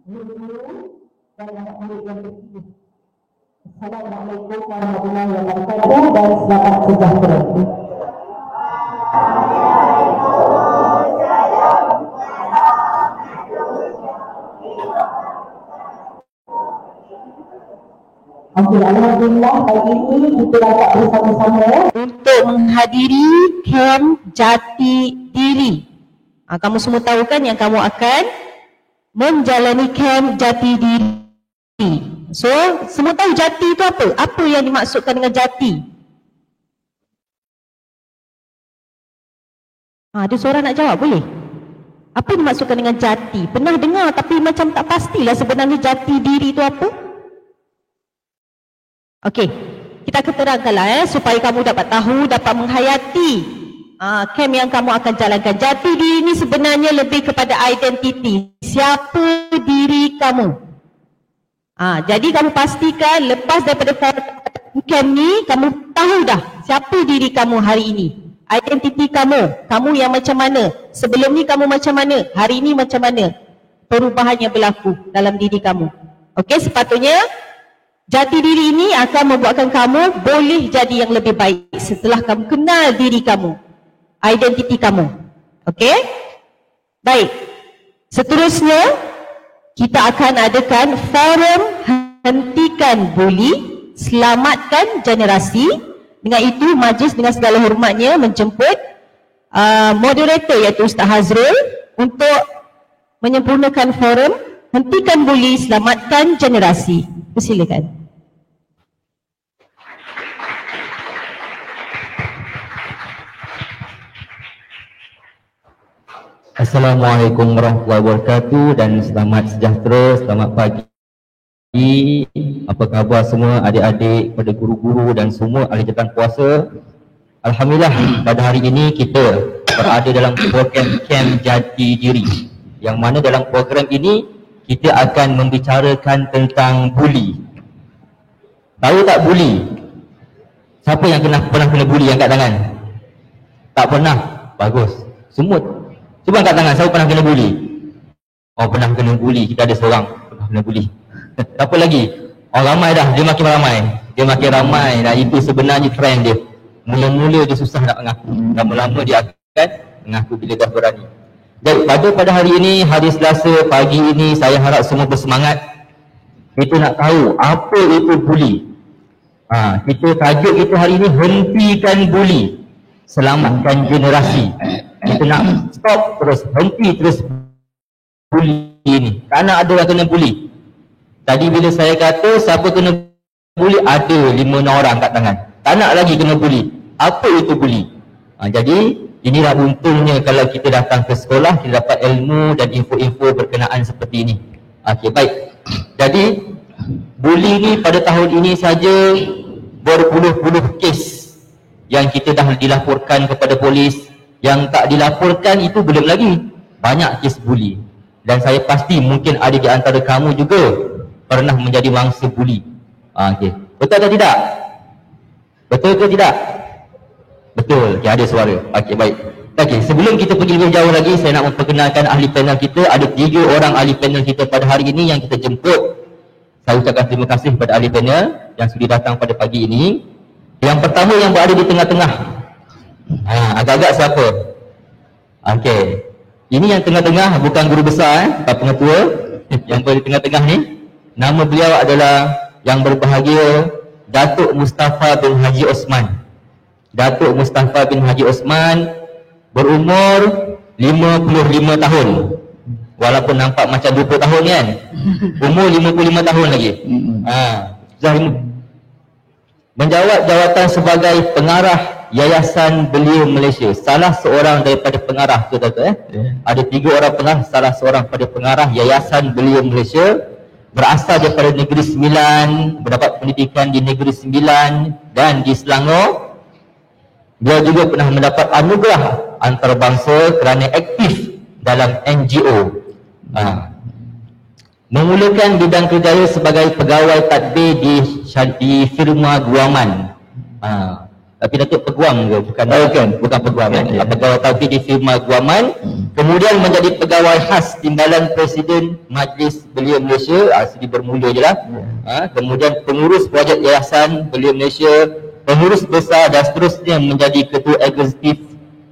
guru dan anak-anak yang berkini. Assalamualaikum warahmatullahi wabarakatuh dan selamat sejahtera. Okey, alhamdulillah pagi ini kita dapat bersama-sama untuk menghadiri kem Jati Diri. Kamu semua tahu kan yang kamu akan menjalani kem Jati Diri. So, semua tahu jati itu apa? Apa yang dimaksudkan dengan jati? Ada seorang nak jawab, boleh? Apa yang dimaksudkan dengan jati? Pernah dengar tapi macam tak pastilah sebenarnya jati diri itu apa? Okey, kita akan terangkanlah supaya kamu dapat tahu, dapat menghayati kem yang kamu akan jalankan. Jati diri ini sebenarnya lebih kepada identiti. Siapa diri kamu? Jadi kamu pastikan lepas daripada kem ni, kamu tahu dah siapa diri kamu hari ini. Identiti kamu, kamu yang macam mana. Sebelum ni kamu macam mana, hari ini macam mana. Perubahan yang berlaku dalam diri kamu. Okey, sepatutnya jati diri ini akan membuatkan kamu boleh jadi yang lebih baik setelah kamu kenal diri kamu, identiti kamu. Okey? Baik. Seterusnya, kita akan adakan forum hentikan buli, selamatkan generasi. Dengan itu, majlis dengan segala hormatnya menjemput moderator iaitu Ustaz Hazrul untuk menyempurnakan forum hentikan buli, selamatkan generasi. Persilakan. Assalamualaikum warahmatullahi wabarakatuh dan selamat sejahtera, selamat pagi. Apa khabar semua adik-adik, pada guru-guru dan semua ahli jawatan kuasa. Alhamdulillah, pada hari ini kita berada dalam program Kem Jati Diri, yang mana dalam program ini kita akan membicarakan tentang buli. Tahu tak buli? Siapa yang pernah kena buli? Angkat tangan. Tak pernah? Bagus. Semua. Cuba angkat tangan, siapa pernah kena buli? Oh, pernah kena buli. Kita ada seorang pernah kena buli. Apa lagi? Oh, ramai dah. Dia makin ramai. Dia makin ramai. Dan itu sebenarnya trend dia. Mula-mula dia susah nak mengaku. Lama-lama dia akan mengaku bila dah berani. Jadi pada hari ini, hari Selasa pagi ini, saya harap semua bersemangat. Kita nak tahu apa itu buli. Tajuk kita hari ini, hentikan buli, selamatkan generasi. Kita nak stop terus, henti terus buli ini. Tak nak ada orang kena buli. Tadi bila saya kata siapa kena buli, ada 5 orang kat tangan. Tak nak lagi kena buli. Apa itu buli? Jadi inilah untungnya kalau kita datang ke sekolah, kita dapat ilmu dan info-info berkenaan seperti ini. Okey, baik. Jadi buli ni pada tahun ini saja berpuluh-puluh kes yang kita dah dilaporkan kepada polis. Yang tak dilaporkan itu belum lagi. Banyak kes buli. Dan saya pasti mungkin ada di antara kamu juga pernah menjadi mangsa buli. Okay. Betul atau tidak? Betul ke tidak? Betul. Okay, ada suara. Okey, baik. Okey, sebelum kita pergi lebih jauh lagi, saya nak memperkenalkan ahli panel kita. Ada 3 orang ahli panel kita pada hari ini yang kita jemput. Saya ucapkan terima kasih kepada ahli panel yang sudah datang pada pagi ini. Yang pertama yang berada di tengah-tengah. Agak-agak siapa? Okey. Ini yang tengah-tengah, bukan guru besar, Pak Pengetua. Yang berada di tengah-tengah ni, nama beliau adalah yang berbahagia Datuk Mustafa bin Haji Osman. Datuk Mustafa bin Haji Osman berumur 55 tahun. Walaupun nampak macam 20 tahun kan. Umur 55 tahun lagi. Menjawat jawatan sebagai pengarah Yayasan Belia Malaysia. Salah seorang daripada pengarah tu Ada 3 orang pengarah, salah seorang pada pengarah Yayasan Belia Malaysia. Berasal daripada Negeri Sembilan, mendapat pendidikan di Negeri Sembilan dan di Selangor. Dia juga pernah mendapat anugerah antarabangsa kerana aktif dalam NGO. Memulakan bidang kerjaya sebagai pegawai tadbir di firma Guaman. Tapi Datuk Peguam ke? Bukan peguam kan? Pegawai tadbir di firma Guaman. Kemudian menjadi pegawai khas Timbalan Presiden Majlis Belia Malaysia, sini bermula je lah. Kemudian pengurus projek Yayasan Belia Malaysia, pengurus besar dan seterusnya menjadi ketua eksekutif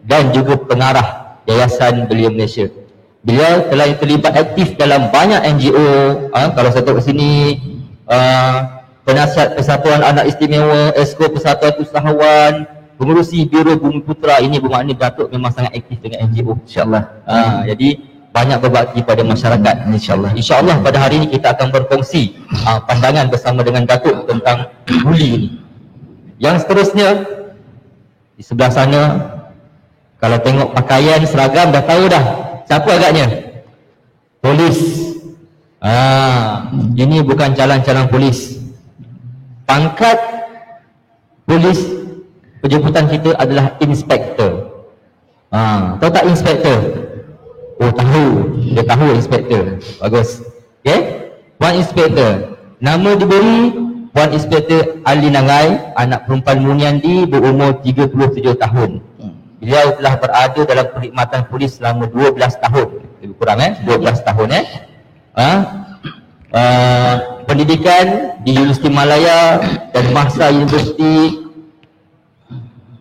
dan juga pengarah Yayasan Belia Malaysia. Beliau telah terlibat aktif dalam banyak NGO, kalau saya tengok sini, Penasihat Persatuan Anak Istimewa, Esko Persatuan Usahawan, pengurusi Biro Bumi Putera. Ini bermakna Datuk memang sangat aktif dengan NGO, insyaAllah. Jadi banyak berbakti pada masyarakat, insyaAllah. InsyaAllah pada hari ini kita akan berkongsi pandangan bersama dengan Datuk tentang buli ini. Yang seterusnya, di sebelah sana, kalau tengok pakaian, seragam, dah tahu dah siapa agaknya? Polis. Ini bukan calon-calon polis. Pangkat polis penjemputan kita adalah inspektor. Tahu tak inspektor? Oh, tahu. Dia tahu inspektor. Bagus. Okay? Puan inspektor. Nama diberi Puan Inspektor Ali Nangai, anak perempuan Muniandi, berumur 37 tahun. Beliau telah berada dalam perkhidmatan polis selama 12 tahun. Lebih kurang 12 tahun pendidikan di Universiti Malaya dan Mahsa Universiti.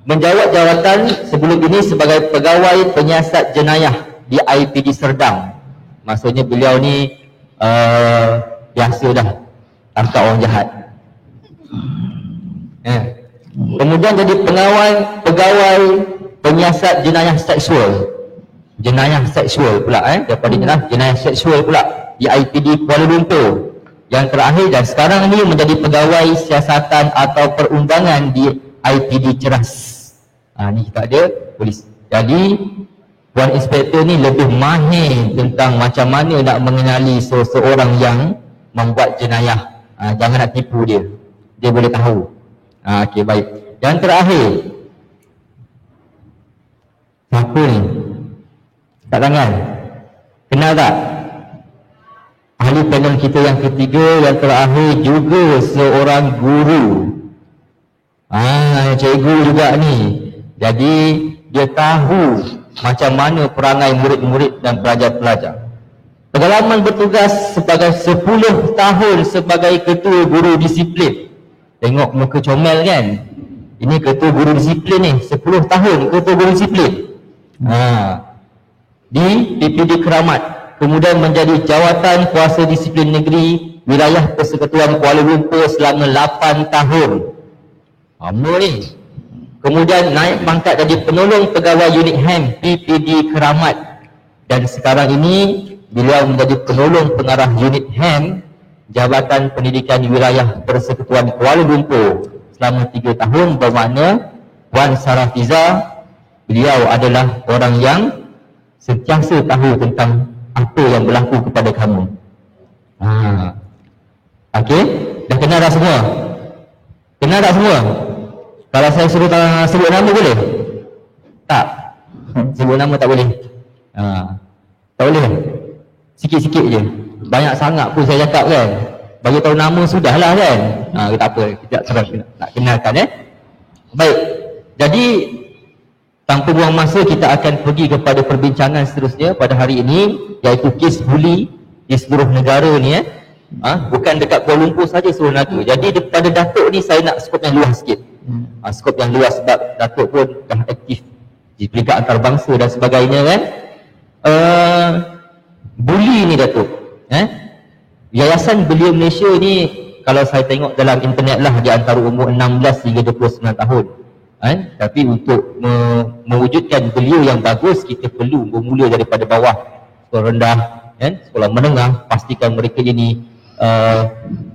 Menjawat jawatan sebelum ini sebagai pegawai penyiasat jenayah di IPD Serdang. Maksudnya beliau ni biasa dah tangkap orang jahat. Kemudian jadi pegawai penyiasat jenayah seksual. Jenayah seksual pula daripada jenayah seksual pula di IPD Kuala Lumpur. Yang terakhir dan sekarang ini menjadi pegawai siasatan atau perundangan di IPD Ceras. Ni kita ada polis. Jadi Puan Inspektor ni lebih mahir tentang macam mana nak mengenali seseorang yang membuat jenayah. Jangan nak tipu dia. Dia boleh tahu. Okey, baik. Yang terakhir, siapa ni? Tak tangan. Kenal tak? Ahli panel kita yang ketiga, yang terakhir juga seorang guru. Cikgu juga ni. Jadi dia tahu macam mana perangai murid-murid dan pelajar-pelajar. Pengalaman bertugas sebagai 10 tahun sebagai ketua guru disiplin. Tengok muka comel kan? Ini ketua guru disiplin ni, 10 tahun ketua guru disiplin. Di PPD Keramat. Kemudian menjadi jawatan kuasa disiplin negeri wilayah Persekutuan Kuala Lumpur selama 8 tahun. Lama ni. Kemudian naik pangkat jadi penolong pegawai unit HAM PPD Keramat. Dan sekarang ini beliau menjadi penolong pengarah unit HAM Jabatan Pendidikan Wilayah Persekutuan Kuala Lumpur selama 3 tahun. Bermakna Puan Sarafiza, beliau adalah orang yang sentiasa tahu tentang apa yang berlaku kepada kamu. Okey, dah kenal dah semua? Kenal tak semua? Kalau saya suruh sebut nama boleh? Tak? Sebut nama tak boleh? Tak boleh? Sikit-sikit je. Banyak sangat pun saya cakap kan. Bagi tahu nama sudahlah kan. Tak apa, kita nak kenalkan Baik. Jadi tanpa buang masa, kita akan pergi kepada perbincangan seterusnya pada hari ini, iaitu kes buli di seluruh negara ni bukan dekat Kuala Lumpur saja, seluruh negara. Jadi daripada Datuk ni saya nak skop yang luas sikit. Skop yang luas sebab Datuk pun dah aktif di peringkat antarabangsa dan sebagainya kan. Buli ni Datuk, Yayasan Belia Malaysia ni kalau saya tengok dalam internet lah, di antara umur 16 hingga 29 tahun. Tapi untuk mewujudkan belia yang bagus, kita perlu bermula daripada bawah, sekolah rendah, sekolah menengah. Pastikan mereka ini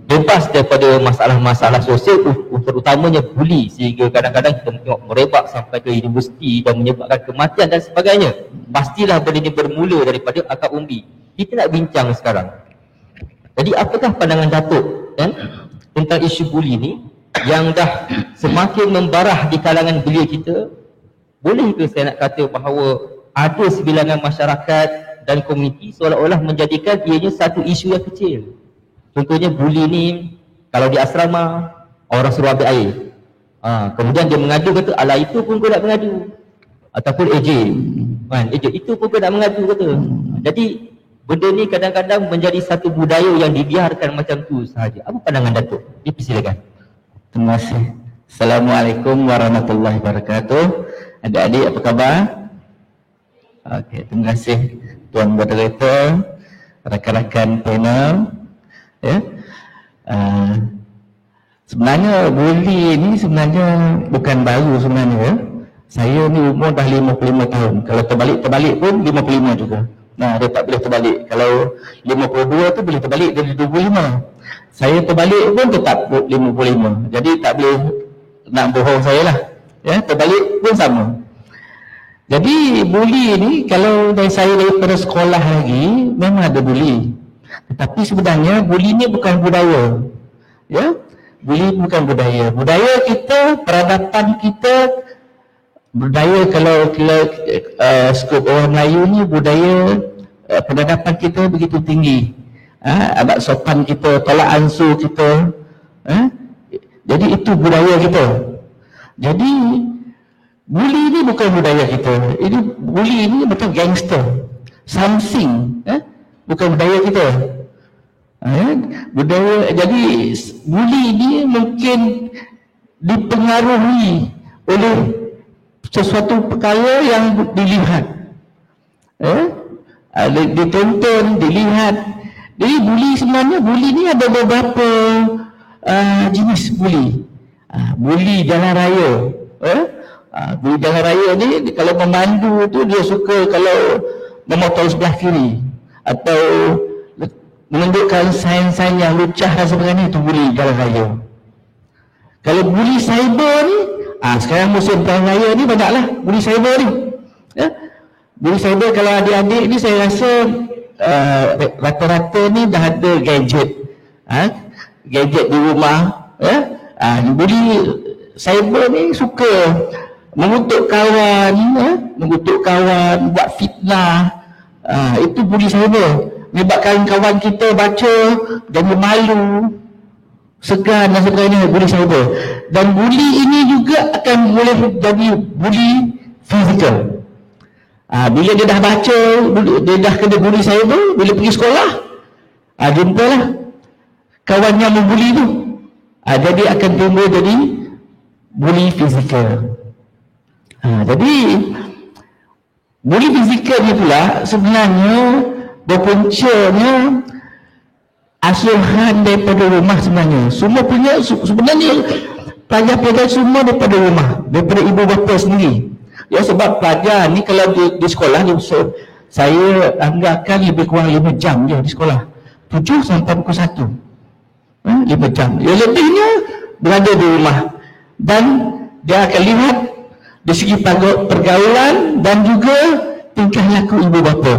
bebas daripada masalah-masalah sosial, terutamanya buli, sehingga kadang-kadang kita tengok merebak sampai ke universiti dan menyebabkan kematian dan sebagainya. Pastilah benda ini bermula daripada akar umbi. Kita nak bincang sekarang. Jadi apakah pandangan Datuk tentang isu buli ni yang dah semakin membarah di kalangan belia kita? Boleh ke saya nak kata bahawa ada sebilangan masyarakat dan komuniti seolah-olah menjadikan ianya satu isu yang kecil? Contohnya buli ni, kalau di asrama orang suruh ambil air, kemudian dia mengadu, kata alah itu pun kau nak mengadu, ataupun AJ, Kan? Itu pun kau nak mengadu kata. Jadi benda ni kadang-kadang menjadi satu budaya yang dibiarkan macam tu sahaja. Apa pandangan Datuk? Dipersilakan. Terima kasih. Assalamualaikum warahmatullahi wabarakatuh. Adik-adik apa khabar? Okey, terima kasih Tuan Moderator, rakan-rakan panel. Ya. Sebenarnya bully ni sebenarnya bukan baru sebenarnya. Ya. Saya ni umur dah 55 tahun. Kalau terbalik pun 55 juga. Nah, dia tak boleh terbalik. Kalau 52 tu boleh terbalik dari 25. Saya terbalik pun tetap 55. Jadi tak boleh nak bohong saya lah. Ya, terbalik pun sama. Jadi bully ni kalau saya daripada sekolah lagi memang ada bully. Tetapi sebenarnya bully ni bukan budaya. Ya, bully bukan budaya. Budaya kita, peradaban kita, budaya kalau skop orang Melayu ni budaya peradaban kita begitu tinggi. Adab sopan kita, tolak ansur kita. Jadi itu budaya kita. Jadi bully ni bukan budaya kita. Ini bully ni betul gangster. Something, bukan budaya kita. Budaya, jadi bully ni mungkin dipengaruhi oleh sesuatu perkara yang dilihat, ditonton, dilihat. Jadi bully sebenarnya, bully ni ada beberapa jenis bully. Bully jalan raya. Bully jalan raya ni kalau memandu tu dia suka kalau memotong sebelah kiri atau menunjukkan sains-sains yang lucah dan sebagainya, itu bully jalan raya. Kalau bully cyber ni, sekarang musim perang raya ni banyaklah bully cyber ni. Bully cyber kalau adik-adik ni saya rasa rata-rata ni dah ada gadget. Gadget di rumah. Bully cyber ni suka mengutuk kawan, buat fitnah. Itu bully cyber. Menyebabkan kawan kita baca jadi malu, segan dan sebagainya, bully cyber. Dan bully ini juga akan boleh jadi bully fizikal. Bila dia dah baca, dia dah kena bully cyber, bila pergi sekolah, jumpalah kawan yang membuli tu. Jadi akan timbul jadi bully fizikal. Jadi bully fizikal ni pula sebenarnya berpuncanya asuhan daripada rumah sebenarnya. Semua punya sebenarnya pelajar-pelajar semua daripada rumah, daripada ibu bapa sendiri. Ya, sebab pelajar ni kalau di sekolah ni, saya anggarkan lebih kurang 5 jam je di sekolah. 7 sampai pukul 1. 5 jam. Yang lebihnya berada di rumah. Dan dia akan lihat dari segi pergaulan dan juga tingkah laku ibu bapa.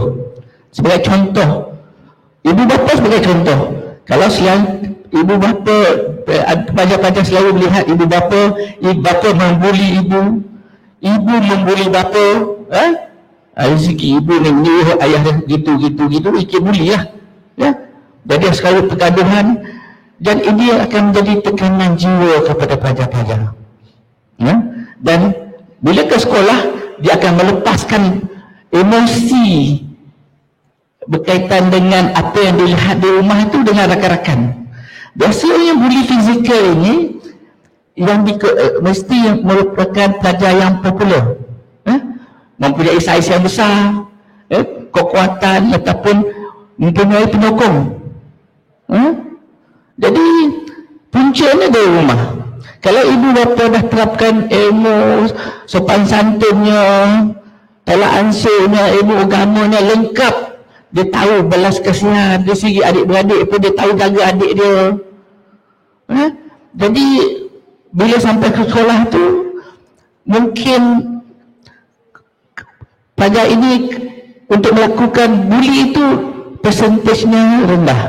Sebagai contoh, ibu bapa sebagai contoh. Kalau ibu bapa, pelajar-pelajar selalu melihat ibu bapa membuli ibu membuli bapa, dari segi ibu ni menyuruh ayah dia gitu, ikut bully lah. Ya? Jadi sekali pergaduhan, dan ini akan menjadi tekanan jiwa kepada pelajar-pelajar. Ya? Dan bila ke sekolah, dia akan melepaskan emosi berkaitan dengan apa yang dilihat di rumah itu dengan rakan-rakan. Biasanya bully fizikal ini yang mesti merupakan pelajar yang popular, mempunyai saiz yang besar, kekuatan ataupun mempunyai penyokong. Jadi puncanya dari rumah. Kalau ibu bapa dah terapkan ilmu sopan santunnya, tolak ansurnya, ilmu agamanya lengkap, dia tahu belas kasihan dari segi adik-beradik pun, dia tahu jaga adik dia. Jadi bila sampai ke sekolah tu, mungkin pelajar ini untuk melakukan bully itu persentasenya rendah.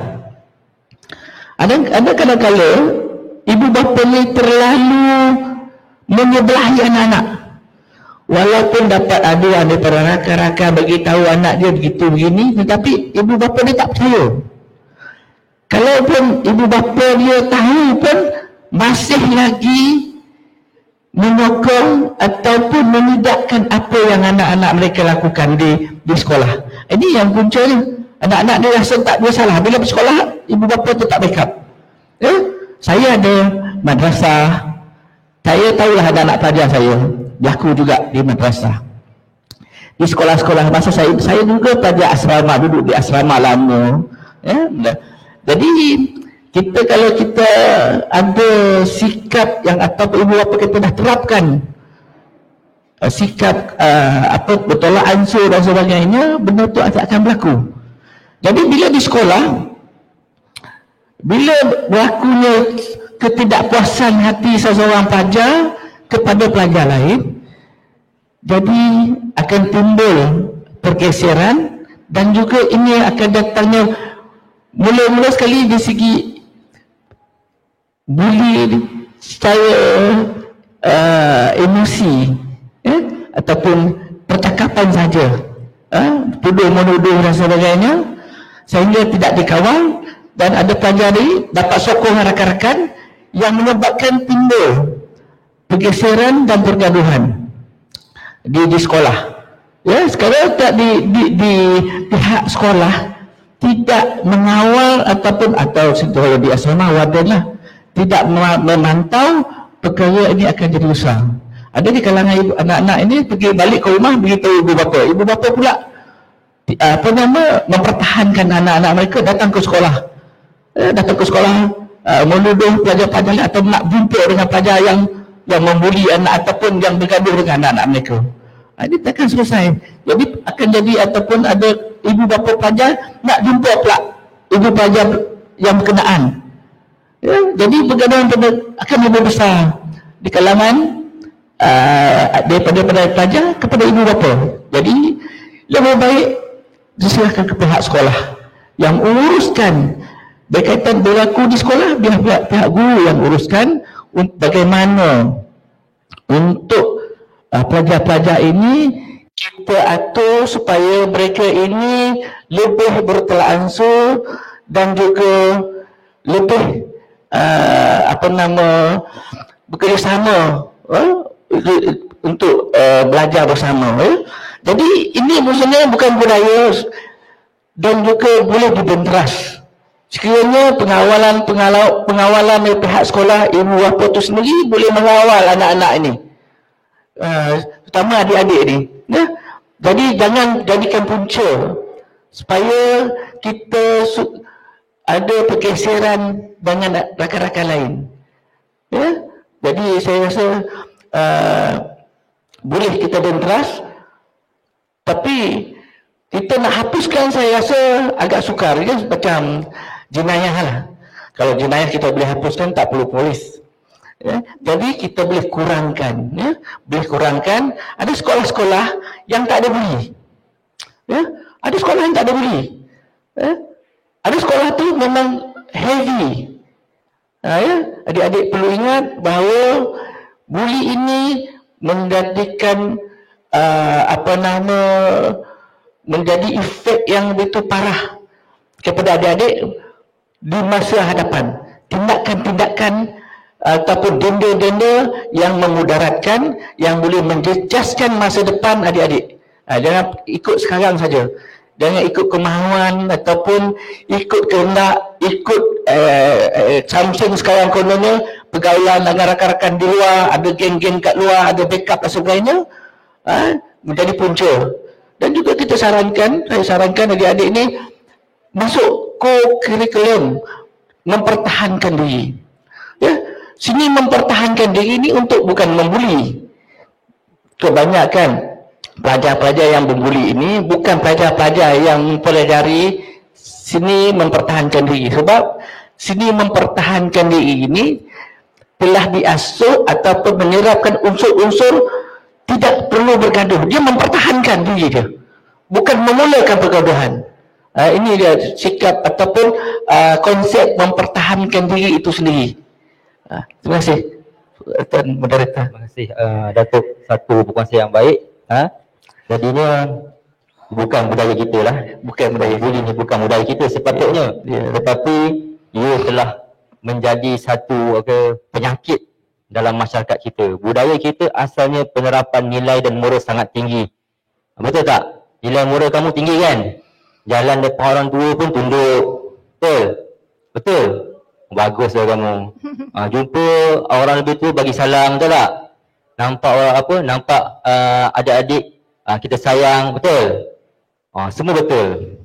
Ada kadang-kala ibu bapa ni terlalu menyebelahi anak-anak. Walaupun dapat aduan daripada rakan-rakan bagi tahu anak dia begitu begini, tetapi ibu bapa dia tak percaya. Kalaupun ibu bapa dia tahu pun masih lagi menyokong ataupun menidakkan apa yang anak-anak mereka lakukan di sekolah. Ini yang puncanya. Anak-anak dia rasa tak bersalah. Bila bersekolah, ibu bapa tu tak backup. Saya ada madrasah. Saya tahulah anak-anak pelajar saya. Berlaku juga di madrasah. Di sekolah-sekolah masa saya juga pelajar asrama, duduk di asrama lama. Jadi kalau kita ada sikap yang ataupun ibu bapa kita dah terapkan sikap bertolak ansur dan sebagainya, benda tu akan berlaku. Jadi bila di sekolah, bila berlakunya ketidakpuasan hati seseorang pelajar kepada pelajar lain, jadi akan timbul pergeseran dan juga ini akan datangnya mula-mula sekali di segi bully secara emosi ataupun percakapan saja, tuduh menuduh dan sebagainya, sehingga tidak dikawal dan ada pelajar dapat sokong rakan-rakan yang menyebabkan timbul pergeseran dan pergaduhan di sekolah. Sekarang tak di pihak sekolah tidak mengawal atau kalau di asrama wadah tidak memantau perkara ini akan jadi besar. Ada di kalangan anak-anak ini pergi balik ke rumah beritahu ibu bapa. Ibu bapa pula mempertahankan anak-anak mereka datang ke sekolah. Menuduh pelajar-pelajar atau nak jumpa dengan pelajar yang membuli anak ataupun yang bergaduh dengan anak-anak mereka. Ini takkan selesai. Jadi akan jadi ataupun ada ibu bapa pelajar nak jumpa pula ibu pelajar yang berkenaan. Jadi pergaduhan akan lebih besar di kalangan daripada pelajar kepada ibu bapa. Jadi lebih baik diserahkan ke pihak sekolah yang uruskan berkaitan berlaku di sekolah, biar pihak guru yang uruskan bagaimana untuk pelajar-pelajar ini kita atur supaya mereka ini lebih bertolak ansur dan juga lebih bekerjasama untuk belajar bersama. Jadi ini maksudnya bukan budaya dan juga boleh dibenteras. Sekiranya pengawalan dari pihak sekolah, ibu bapa itu sendiri boleh mengawal anak-anak ini, terutama adik-adik ini. Jadi jangan jadikan punca supaya kita ada pergeseran dengan rakan-rakan lain. Jadi saya rasa boleh kita benteras, tapi kita nak hapuskan saya rasa agak sukar. Macam jenayah lah. Kalau jenayah kita boleh hapuskan, tak perlu polis. Jadi kita boleh kurangkan. Boleh kurangkan. Ada sekolah-sekolah yang tak ada bully. Ada sekolah yang tak ada bully. Ada sekolah tu memang heavy. Adik-adik perlu ingat bahawa bully ini menjadikan menjadi efek yang begitu parah kepada adik-adik di masa hadapan. Tindakan-tindakan ataupun denda-denda yang memudaratkan, yang boleh menjejaskan masa depan adik-adik. Jangan ikut sekarang saja. Jangan ikut kemahuan ataupun ikut kehendak, ikut something sekarang kononnya, pergaulan dengan rakan-rakan di luar, ada geng-geng kat luar, ada backup dan sebagainya, menjadi punca. Dan juga saya sarankan adik-adik ini masuk co-curriculum, mempertahankan diri. Sini mempertahankan diri ini untuk bukan membuli. Kebanyakan pelajar-pelajar yang membuli ini bukan pelajar-pelajar yang mempelajari sini mempertahankan diri. Sebab sini mempertahankan diri ini telah diasuh ataupun menyerapkan unsur-unsur tidak perlu bergaduh. Dia mempertahankan diri dia, bukan memulakan pergaduhan. Ini dia sikap ataupun konsep mempertahankan diri itu sendiri. Terima kasih Tuan Moderator. Terima kasih Datuk, satu perkongsian yang baik. Jadinya bukan budaya kita lah, bukan budaya bully ni, bukan budaya kita sepatutnya, tetapi ia telah menjadi satu penyakit dalam masyarakat kita. Budaya kita asalnya penerapan nilai dan moral sangat tinggi. Betul tak? Nilai moral kamu tinggi kan? Jalan depan orang tua pun tunduk. Betul? Betul? Baguslah kamu. Jumpa orang lebih tua bagi salam, betul tak? Nampak orang apa? Nampak adik-adik kita sayang, betul? Semua betul.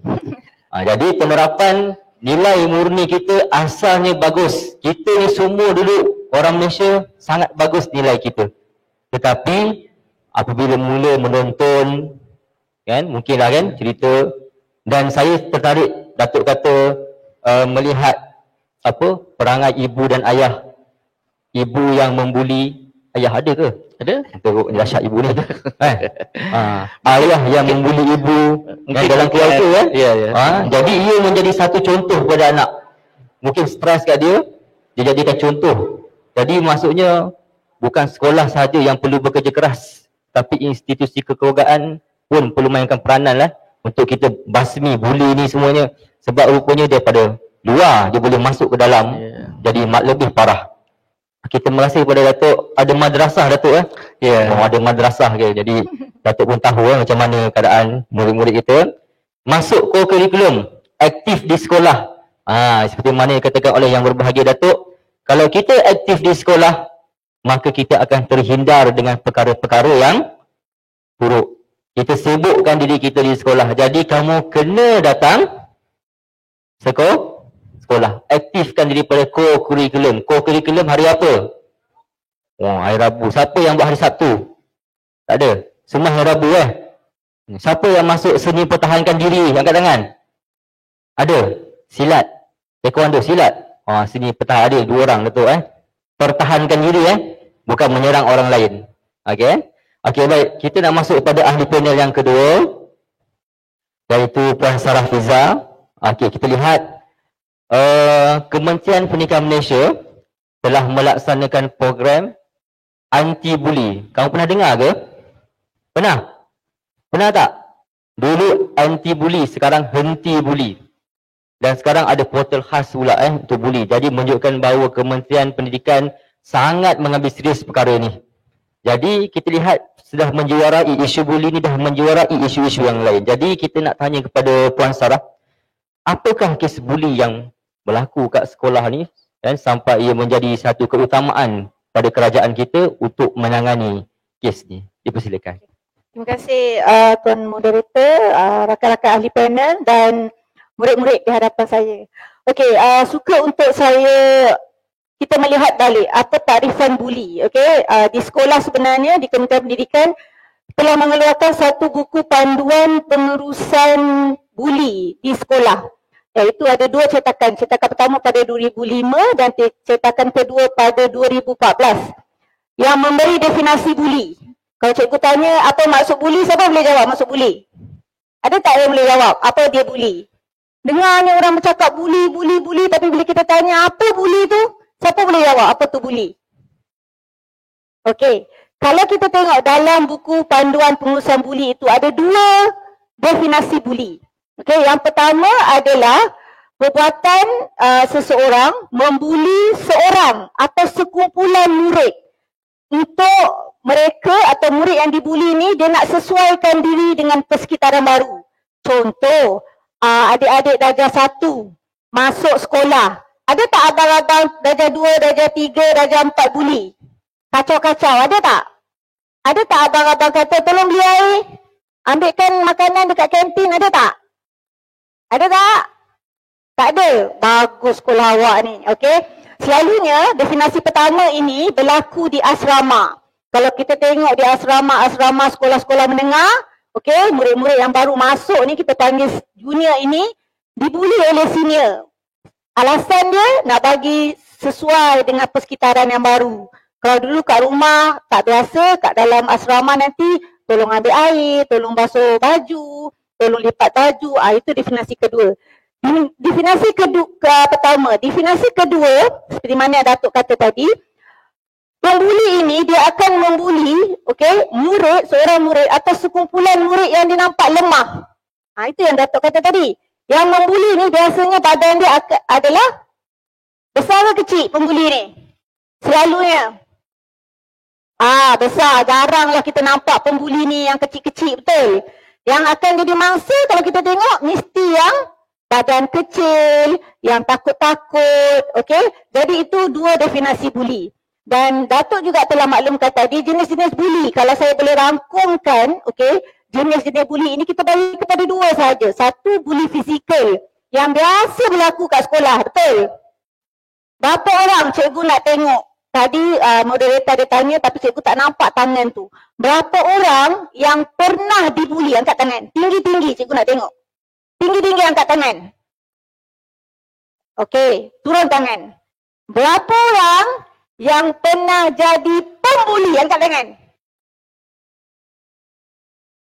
Jadi penerapan nilai murni kita asalnya bagus. Kita ni semua dulu orang Malaysia sangat bagus nilai kita. Tetapi apabila mula menonton, kan, mungkinlah kan cerita, dan saya tertarik Datuk kata melihat apa perangai ibu dan ayah. Ibu yang membuli ayah ada ke? Ada? Teruk dahsyat ibu ni. Ayah yang membuli ibu dalam keluarga kan? Ya, ya. Jadi ia menjadi satu contoh kepada anak. Mungkin stres kat dia jadikan contoh. Jadi maksudnya bukan sekolah sahaja yang perlu bekerja keras, tapi institusi kekeluargaan pun perlu mainkan peranan lah untuk kita basmi buli ni semuanya. Sebab rupanya daripada luar dia boleh masuk ke dalam, jadi lebih parah. Kita merasa kepada Datuk ada madrasah Datuk ada madrasah ke. Jadi Datuk pun tahu macam mana keadaan murid-murid kita masuk kurikulum aktif di sekolah. Seperti mana yang katakan oleh yang berbahagia Datuk, kalau kita aktif di sekolah maka kita akan terhindar dengan perkara-perkara yang buruk. Kita sibukkan diri kita di sekolah. Jadi kamu kena datang sekolah. Aktifkan diri pada co-curriculum. Co-curriculum hari apa? Hari Rabu. Siapa yang buat hari Sabtu? Tak ada. Semua hari Rabu Siapa yang masuk seni pertahankan diri? Angkat tangan. Ada. Silat. Taekwondo silat. Seni pertahan ada 2 orang Datuk Pertahankan diri bukan menyerang orang lain. Okey. Okey, baik. Kita nak masuk pada ahli panel yang kedua, iaitu Puan Sarah Fiza. Okey, kita lihat Kementerian Pendidikan Malaysia telah melaksanakan program anti-bully. Kamu pernah dengar ke? Pernah? Pernah tak? Dulu anti-bully, sekarang henti bully. Dan sekarang ada portal khas pula untuk bully. Jadi menunjukkan bahawa Kementerian Pendidikan sangat mengambil serius perkara ini. Jadi kita lihat sudah menjuarai isu bully ni, dah menjuarai isu-isu yang lain. Jadi kita nak tanya kepada Puan Sarah, apakah kes bully yang berlaku kat sekolah ni sampai ia menjadi satu keutamaan pada kerajaan kita untuk menangani kes ni? Dipersilakan. Terima kasih Tuan Moderator, rakan-rakan ahli panel dan murid-murid di hadapan saya. Okey, suka untuk kita melihat balik apa takrifan bully. Okey, di sekolah sebenarnya di Kementerian Pendidikan telah mengeluarkan satu buku panduan pengurusan bully di sekolah. Iaitu ada 2 cetakan. Cetakan pertama pada 2005 dan cetakan kedua pada 2014 yang memberi definisi bully. Kalau cikgu tanya apa maksud bully, siapa boleh jawab maksud bully? Ada tak yang boleh jawab apa dia bully? Dengarnya orang bercakap bully, tapi bila kita tanya apa bully tu, siapa boleh jawab apa tu bully? Okey, kalau kita tengok dalam buku panduan pengurusan bully itu ada 2 definisi bully. Okey, yang pertama adalah perbuatan seseorang membuli seorang atau sekumpulan murid. Untuk mereka atau murid yang dibuli ni, dia nak sesuaikan diri dengan persekitaran baru. Contoh, adik-adik darjah 1 masuk sekolah. Ada tak abang-abang darjah 2, darjah 3, darjah 4 buli? Kacau-kacau, ada tak? Ada tak abang-abang kata, tolong beli air, ambilkan makanan dekat kantin, ada tak? Ada tak? Tak ada. Bagus sekolah awak ni, okey? Selalunya definisi pertama ini berlaku di asrama. Kalau kita tengok di asrama sekolah-sekolah menengah, okey, murid-murid yang baru masuk ni kita panggil junior ini dibuli oleh senior. Alasan dia nak bagi sesuai dengan persekitaran yang baru. Kalau dulu kat rumah tak biasa, kat dalam asrama nanti tolong ambil air, tolong basuh baju, tolong lipat baju. Itu definisi kedua. Definisi pertama. Definisi kedua, seperti mana Datuk kata tadi, pembuli ini dia akan membuli seorang murid atau sekumpulan murid yang dinampak lemah. Itu yang Datuk kata tadi. Yang membuli ni biasanya badan dia adalah besar ke kecil pembuli ni? Selalunya Besar. Jaranglah kita nampak pembuli ni yang kecil-kecil, betul. Yang akan jadi mangsa kalau kita tengok mesti yang badan kecil, yang takut-takut, okey. Jadi itu dua definisi buli. Dan Datuk juga telah maklumkan tadi jenis-jenis buli. Kalau saya boleh rangkumkan, okey, jenis-jenis buli ini kita bagi kepada dua saja. Satu, buli fizikal yang biasa berlaku kat sekolah, betul. Berapa orang cikgu nak tengok? Tadi moderator dia tanya tapi cikgu tak nampak tangan tu. Berapa orang yang pernah dibuli? Angkat tangan. Tinggi-tinggi cikgu nak tengok. Tinggi-tinggi angkat tangan. Okey, turun tangan. Berapa orang yang pernah jadi pembuli? Angkat tangan.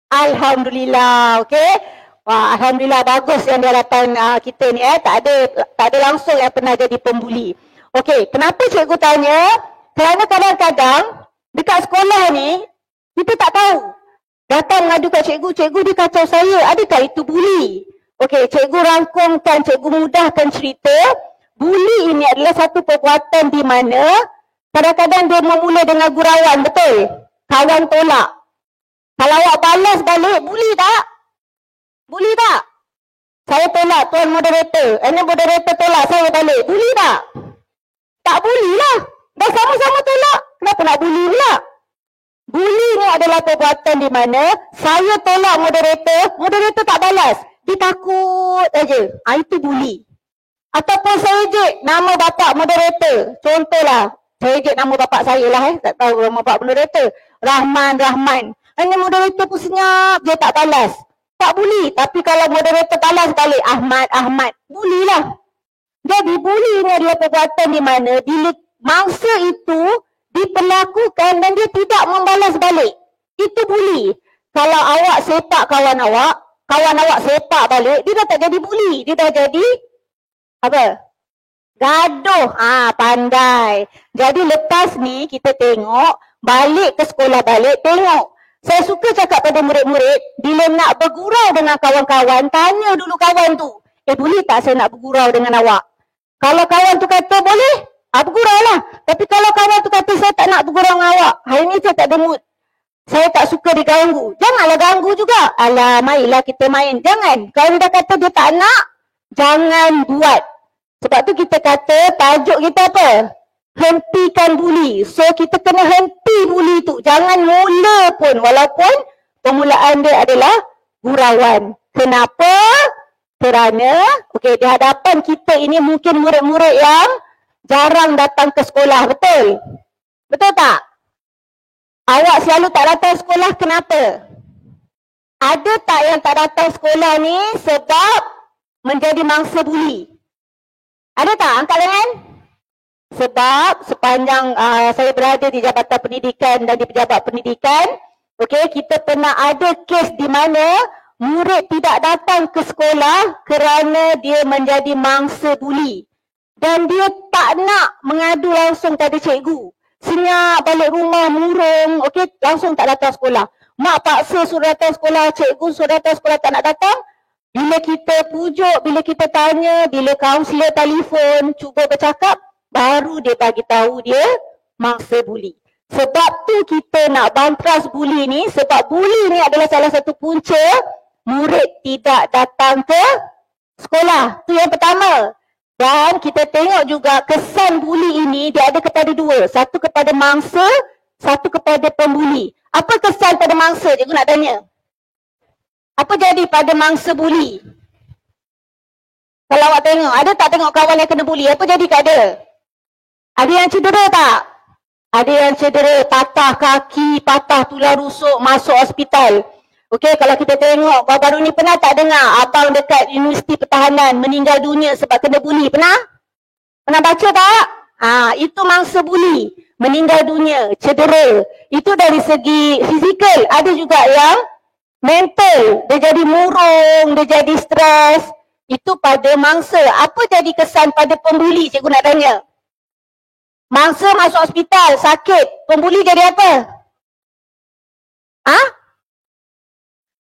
Alhamdulillah, okey. Wah, alhamdulillah bagus yang di hadapan kita ni tak ada langsung yang pernah jadi pembuli. Okey, kenapa cikgu tanya? Kerana kadang-kadang dekat sekolah ni kita tak tahu. Datang mengadu kat cikgu, cikgu dia kacau saya, adakah itu buli? Okey, cikgu rangkumkan, cikgu mudahkan cerita. Buli ini adalah satu perbuatan di mana kadang-kadang dia memulai dengan gurauan, betul? Kawan tolak. Kalau awak balas balik, buli tak? Buli tak? Saya tolak tuan moderator. Ini moderator tolak saya balik. Buli tak? Tak buli lah. Dah sama-sama tolak. Kenapa nak buli pula? Buli ni adalah perbuatan di mana saya tolak moderator, moderator tak balas. Dia takut aja. Itu buli. Ataupun saya ejek nama bapa moderator. Contohlah, saya ejek nama bapa saya lah. Tak tahu nama bapa moderator. Rahman. Ini moderator pun senyap, dia tak balas. Tak buli. Tapi kalau moderator balas balik, Ahmad. Buli lah. Jadi buli ni adalah perbuatan di mana bila mangsa itu diperlakukan dan dia tidak membalas balik. Itu buli. Kalau awak sepak kawan awak sepak balik, dia dah tak jadi buli. Dia dah jadi apa? Gaduh. Pandai. Jadi lepas ni kita tengok, balik ke sekolah balik, tengok. Saya suka cakap pada murid-murid, bila nak bergurau dengan kawan-kawan, tanya dulu kawan tu. Boleh tak saya nak bergurau dengan awak? Kalau kawan tu kata boleh, bergurau lah. Tapi kalau kawan tu kata saya tak nak bergurau dengan awak, hari ni saya tak ada mood, saya tak suka diganggu, janganlah ganggu juga. Alah, marilah kita main. Jangan. Kalau dia dah kata dia tak nak, jangan buat. Sebab tu kita kata, tajuk kita apa? Hentikan buli. So kita kena henti buli tu. Jangan mula pun, walaupun permulaan dia adalah gurauan. Kenapa? Kerana di hadapan kita ini mungkin murid-murid yang jarang datang ke sekolah, betul? Betul tak? Awak selalu tak datang sekolah, kenapa? Ada tak yang tak datang sekolah ni sebab menjadi mangsa buli? Ada tak? Angkat tangan. Sebab sepanjang saya berada di Jabatan Pendidikan dan di Pejabat Pendidikan, kita pernah ada kes di mana murid tidak datang ke sekolah kerana dia menjadi mangsa buli. Dan dia tak nak mengadu langsung pada cikgu. Senyap balik rumah, murung, langsung tak datang sekolah. Mak paksa suruh datang sekolah, cikgu suruh datang sekolah, tak nak datang. Bila kita pujuk, bila kita tanya, bila kaunselor telefon, cuba bercakap, baru dia bagi tahu dia mangsa buli. Sebab tu kita nak bantras buli ni, sebab buli ni adalah salah satu punca murid tidak datang ke sekolah. Tu yang pertama. Dan kita tengok juga kesan buli ini dia ada kepada dua. Satu kepada mangsa, satu kepada pembuli. Apa kesan pada mangsa? Cikgu nak tanya. Apa jadi pada mangsa buli? Kalau awak tengok, ada tak tengok kawan yang kena buli? Apa jadi kat dia? Ada yang cedera tak? Ada yang cedera, patah kaki, patah tulang rusuk, masuk hospital. Kalau kita tengok, baru-baru ni pernah tak dengar abang dekat Universiti Pertahanan meninggal dunia sebab kena buli? Pernah? Pernah baca tak? Itu mangsa buli. Meninggal dunia, cedera. Itu dari segi fizikal. Ada juga yang mental. Dia jadi murung, dia jadi stres. Itu pada mangsa. Apa jadi kesan pada pembuli? Cikgu nak tanya. Mangsa masuk hospital, sakit. Pembuli jadi apa?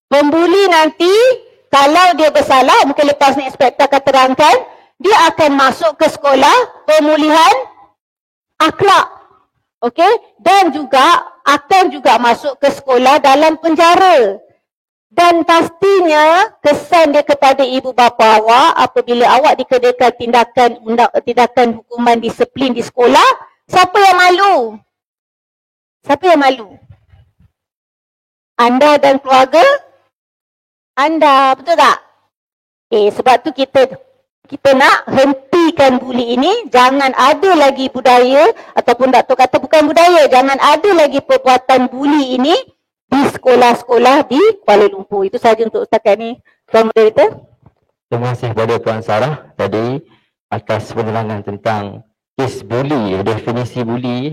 Pembuli nanti, kalau dia bersalah, mungkin lepas ni inspektor akan terangkan, dia akan masuk ke sekolah pemulihan akhlak. Dan juga akan juga masuk ke sekolah dalam penjara. Dan pastinya kesan dia kepada ibu bapa awak apabila awak dikenakan tindakan hukuman disiplin di sekolah, siapa yang malu? Siapa yang malu? Anda dan keluarga anda, betul tak? Sebab tu kita nak hentikan buli ini, jangan ada lagi budaya ataupun doktor kata bukan budaya, jangan ada lagi perbuatan buli ini di sekolah-sekolah di Kuala Lumpur. Itu sahaja untuk setakat ni. Tuan Moderator. Terima kasih kepada Puan Sarah tadi atas penerangan tentang kes buli, definisi buli.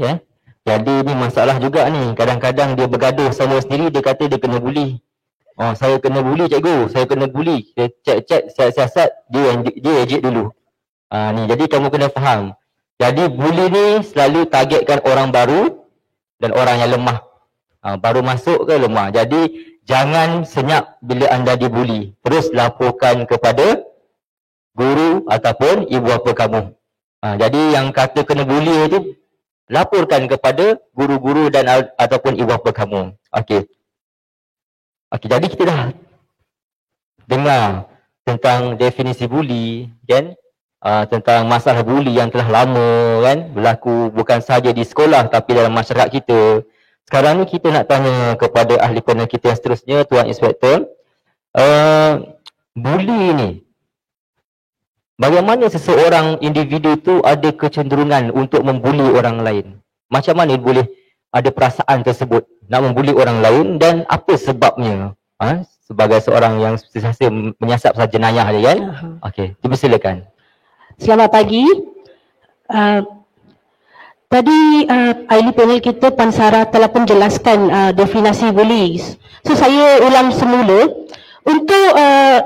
Jadi ni masalah juga ni. Kadang-kadang dia bergaduh sama sendiri, dia kata dia kena buli. Oh, saya kena buli cikgu, saya kena buli. Dia cek siasat, dia ejek dulu. Ni, jadi kamu kena faham. Jadi buli ni selalu targetkan orang baru dan orang yang lemah. Baru masuk ke lemah. Jadi jangan senyap bila anda dibuli. Terus laporkan kepada guru ataupun ibu bapa kamu. Jadi yang kata kena buli itu, laporkan kepada guru-guru dan ataupun ibu bapa kamu. Okey, jadi kita dah dengar tentang definisi buli, kan? Tentang masalah buli yang telah lama, kan, berlaku bukan sahaja di sekolah tapi dalam masyarakat kita. Sekarang ni kita nak tanya kepada ahli panel kita yang seterusnya, Tuan Inspektor. Buli ni, bagaimana seseorang individu tu ada kecenderungan untuk membuli orang lain? Macam mana boleh ada perasaan tersebut nak membuli orang lain dan apa sebabnya? Sebagai seorang yang sentiasa menyiasat pasal jenayah dia, kan? Okey, dipersilakan. Selamat pagi. Tadi ahli panel kita Puan Sarah telah pun jelaskan definisi buli. So saya ulang semula. Untuk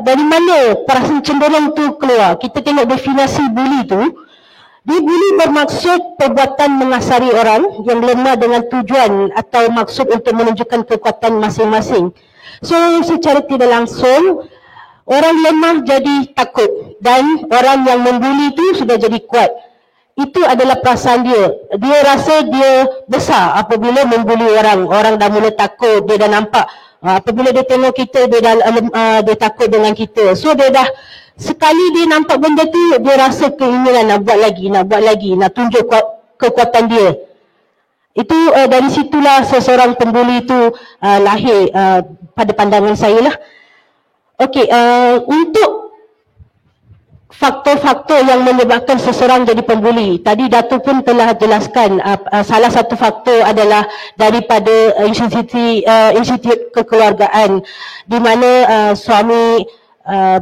dari mana perasaan cenderung tu keluar? Kita tengok definisi buli tu. Dia buli bermaksud perbuatan mengasari orang yang lemah dengan tujuan atau maksud untuk menunjukkan kekuatan masing-masing. So secara tidak langsung orang lemah jadi takut dan orang yang membuli tu sudah jadi kuat. Itu adalah perasaan dia. Dia rasa dia besar apabila membuli orang. Orang dah mula takut, dia dah nampak. Apabila dia tengok kita, dia takut dengan kita. So dia dah, sekali dia nampak benda tu, dia rasa keinginan nak buat lagi, nak tunjuk kekuatan dia. Itu dari situlah seseorang pembuli itu lahir pada pandangan saya lah. Okey, untuk faktor-faktor yang menyebabkan seseorang jadi pembuli. Tadi Datuk pun telah jelaskan salah satu faktor adalah daripada institut kekeluargaan di mana suami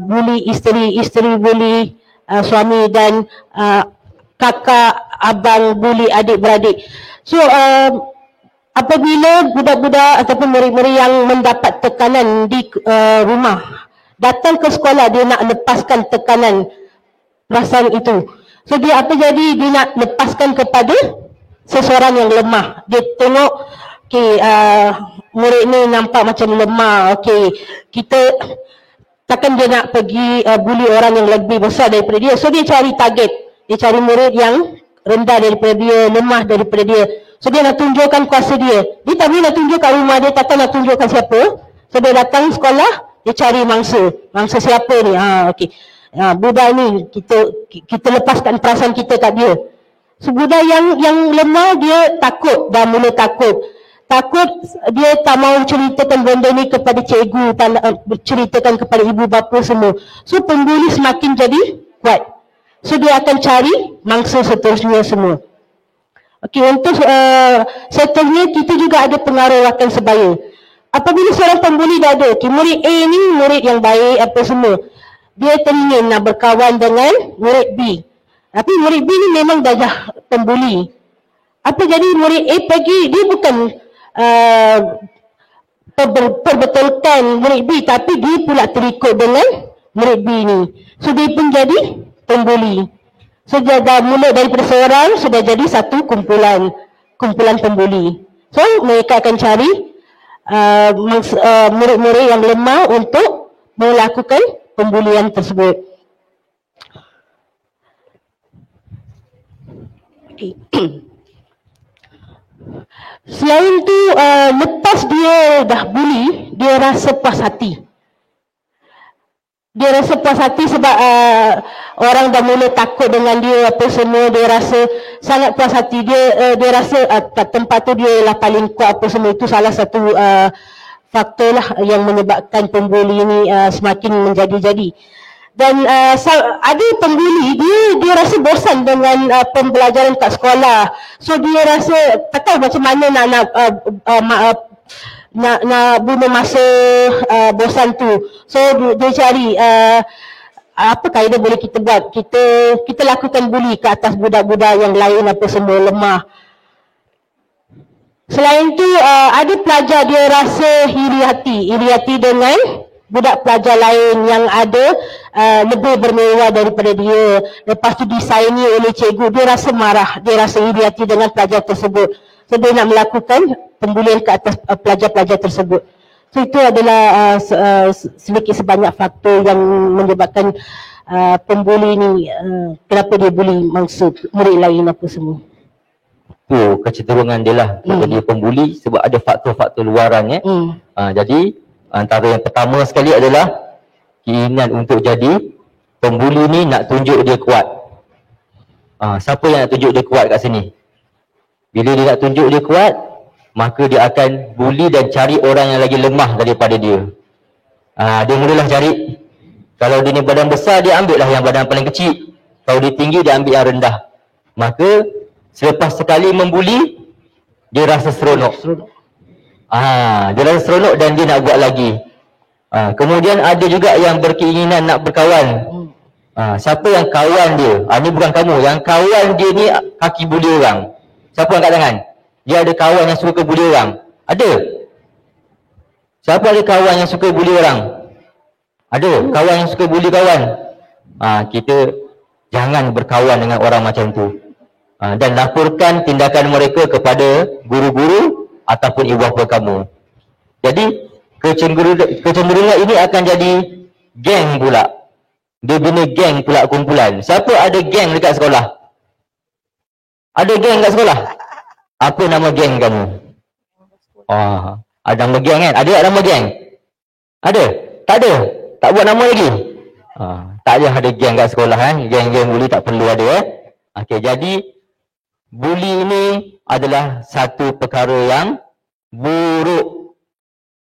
buli isteri, isteri buli suami dan kakak, abang buli adik-beradik. So apabila budak-budak ataupun murid-murid yang mendapat tekanan di rumah datang ke sekolah, dia nak lepaskan tekanan perasaan itu. So dia apa jadi? Dia nak lepaskan kepada seseorang yang lemah. Dia tengok, okay, murid ni nampak macam lemah. Okay, kita takkan dia nak pergi bully orang yang lebih besar daripada dia. So dia cari target. Dia cari murid yang rendah daripada dia, lemah daripada dia. So dia nak tunjukkan kuasa dia. Dia tak boleh nak tunjuk kat rumah dia, takkan nak tunjukkan siapa. So dia datang sekolah, dia cari mangsa. Mangsa siapa ni? Okey. Budak ni kita lepaskan perasaan kita kat dia. So budak yang lemah, dia takut, dah mula takut. Takut, dia tak mau ceritakan benda ni kepada cikgu, ceritakan kepada ibu bapa semua. So pembuli semakin jadi kuat. So dia akan cari mangsa seterusnya semua. Okey, untuk seterusnya kita juga ada pengaruh rakan sebaya. Apabila seorang pembuli dah ada, murid A ni murid yang baik apa semua, dia teringin nak berkawan dengan murid B. Tapi murid B ni memang dah pembuli. Apa jadi murid A pergi, dia bukan perbetulkan murid B, tapi dia pula terikut dengan murid B ni. So dia pun jadi pembuli. So dia dah mula daripada seorang, sudah jadi satu kumpulan pembuli. So mereka akan cari murid-murid yang lemah untuk melakukan pembulian tersebut. Okay. Selain tu, lepas dia dah bully, dia rasa puas hati. Dia rasa puas hati sebab orang dah mula takut dengan dia apa semua. Dia rasa sangat puas hati. Dia rasa tempat tu dia lah paling kuat apa semua. Itu salah satu faktor lah yang menyebabkan pembuli ni semakin menjadi-jadi. Dan ada pembuli, dia rasa bosan dengan pembelajaran kat sekolah. So dia rasa tak tahu macam mana nak bunuh masa bosan tu. So dia cari apa kaedah boleh kita buat. Kita lakukan bully ke atas budak-budak yang lain apa semua lemah. Selain tu ada pelajar dia rasa iri hati dengan budak pelajar lain yang ada lebih bermewah daripada dia. Lepas tu disaingi oleh cikgu, dia rasa marah, dia rasa iri hati dengan pelajar tersebut. So dia nak melakukan pembulian ke atas pelajar-pelajar tersebut. So itu adalah sedikit sebanyak faktor yang menyebabkan pembuli ni kenapa dia bully mangsa murid lain apa semua. Tu kecenderungan dia lah menjadi pembuli sebab ada faktor-faktor luaran ya. Jadi antara yang pertama sekali adalah keinginan untuk jadi pembuli ni nak tunjuk dia kuat. Siapa yang nak tunjuk dia kuat kat sini? Bila dia nak tunjuk dia kuat, maka dia akan bully dan cari orang yang lagi lemah daripada dia. Dia mulalah cari. Kalau dia ni badan besar, dia ambil lah yang badan paling kecil. Kalau dia tinggi, dia ambil yang rendah. Maka selepas sekali membuli, dia rasa seronok. Dia rasa seronok dan dia nak buat lagi. Kemudian ada juga yang berkeinginan nak berkawan. Siapa yang kawan dia? Ni bukan kamu. Yang kawan dia ni kaki buli orang. Siapa angkat tangan? Dia ada kawan yang suka buli orang? Ada? Siapa ada kawan yang suka buli orang? Ada? Kawan yang suka buli kawan? Kita jangan berkawan dengan orang macam tu. Dan laporkan tindakan mereka kepada guru-guru ataupun ibu bapa kamu. Jadi kecenderungan ini akan jadi geng pula. Dia bina geng pula kumpulan. Siapa ada geng dekat sekolah? Ada geng kat sekolah? Apa nama geng kamu? Ada nama geng kan? Ada tak nama geng? Ada? Tak ada? Tak buat nama lagi? Tak ada geng kat sekolah kan? Geng-geng bully tak perlu ada Okey, jadi bully ini adalah satu perkara yang buruk.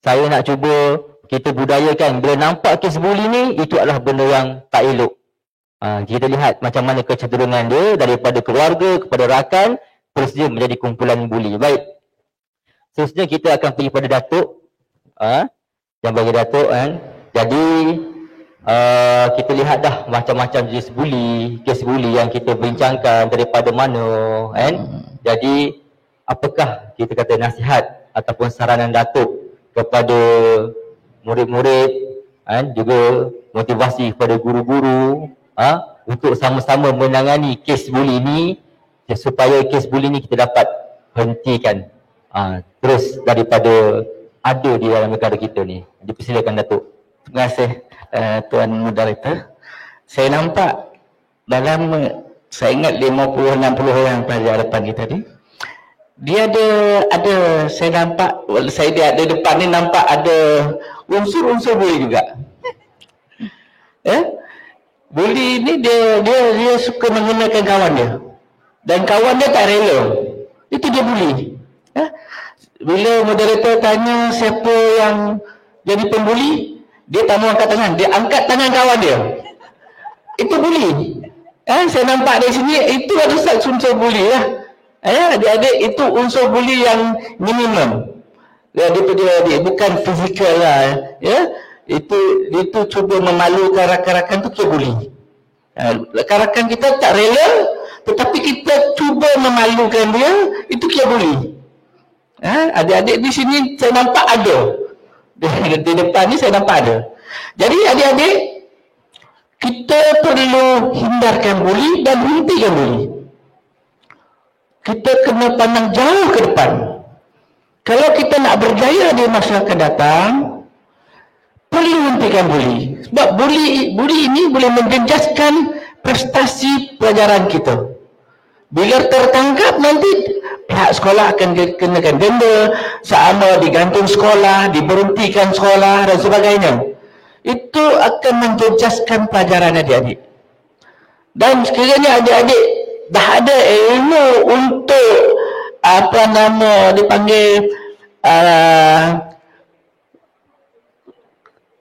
Saya nak cuba kita budayakan bila nampak kes bully ni, itu adalah benda yang tak elok. Kita lihat macam mana kecenderungan dia daripada keluarga kepada rakan, terus dia menjadi kumpulan bully. Baik. Seterusnya kita akan pergi pada Datuk. Yang bagi Datuk kan. Jadi kita lihat dah macam-macam jenis bully, kes bully yang kita bincangkan daripada mana kan. Jadi apakah kita kata nasihat ataupun saranan Datuk kepada murid-murid kan, juga motivasi kepada guru-guru untuk sama-sama menangani kes bully ni supaya kes bully ni kita dapat hentikan terus daripada ada di dalam negara kita ni. Dipersilakan Datuk. Terima kasih Tuan Moderator. Saya nampak dalam, saya ingat 50-60 orang pelajar depan kita ni, dia ada saya nampak, saya dia ada depan ni nampak ada unsur-unsur bully juga. Bully ni dia suka menggunakan kawan dia. Dan kawan dia tak rela. Itu dia bully. Bila moderator tanya siapa yang jadi pembuli, dia tak mau angkat tangan. Dia angkat tangan kawan dia. Itu bully. Saya nampak dari sini, itu ada unsur bully lah. Adik-adik, itu unsur bully yang minimum. Dia bukan fizikal lah. Itu cuba memalukan rakan-rakan tu, kita bully. Rakan-rakan kita tak rela, tetapi kita cuba memalukan dia, itu kita bully. Adik-adik di sini saya nampak ada. Di depan ni saya nampak ada. Jadi adik-adik, kita perlu hindarkan bully dan hentikan bully. Kita kena pandang jauh ke depan. Kalau kita nak berjaya di masa akan datang, perlu hentikan bully. Sebab bully ini boleh menjejaskan prestasi pelajaran kita. Bila tertangkap nanti pihak sekolah akan dikenakan denda, sama digantung sekolah, diberhentikan sekolah dan sebagainya. Itu akan menjejaskan pelajaran adik-adik. Dan sekiranya adik-adik dah ada ilmu untuk dipanggil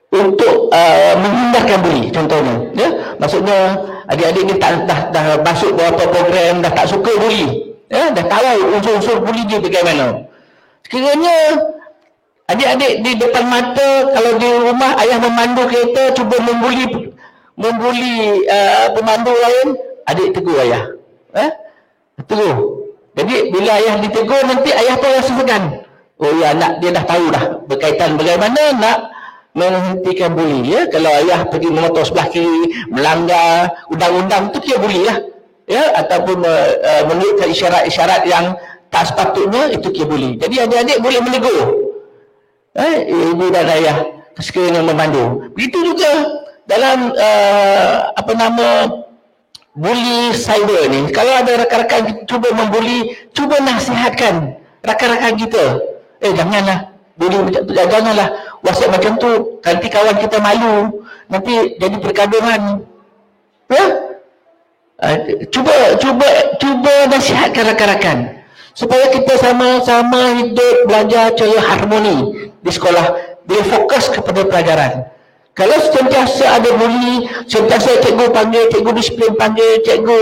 untuk menghindarkan buli contohnya, ya. Maksudnya adik-adik ni dah masuk beberapa program, dah tak suka buli, ya, dah tahu unsur-unsur buli dia bagaimana. Sekiranya adik-adik di depan mata, kalau di rumah ayah memandu kereta cuba membuli pemandu lain, adik tegur ayah, tegur. Jadi bila ayah ditegur, nanti ayah pun rasa segan. Oh ya, anak dia dah tahu dah berkaitan bagaimana nak menghentikan buli, ya. Kalau ayah pergi memotor sebelah kiri, melanggar undang-undang, tu kira buli lah, ya, ataupun menunjukkan isyarat-isyarat yang tak sepatutnya, itu kira buli. Jadi adik-adik boleh menegur ibu dan ayah sekiranya memandu. Begitu juga dalam buli cyber ni. Kalau ada rakan-rakan cuba membuli, cuba nasihatkan rakan-rakan kita, janganlah buli macam tu, janganlah WhatsApp macam tu, nanti kawan kita malu, nanti jadi pergaduhan, ya. Cuba nasihatkan rakan-rakan supaya kita sama-sama hidup, belajar cara harmoni di sekolah, dia fokus kepada pelajaran. Kalau sentiasa ada buli, sentiasa cikgu panggil, cikgu disiplin panggil, cikgu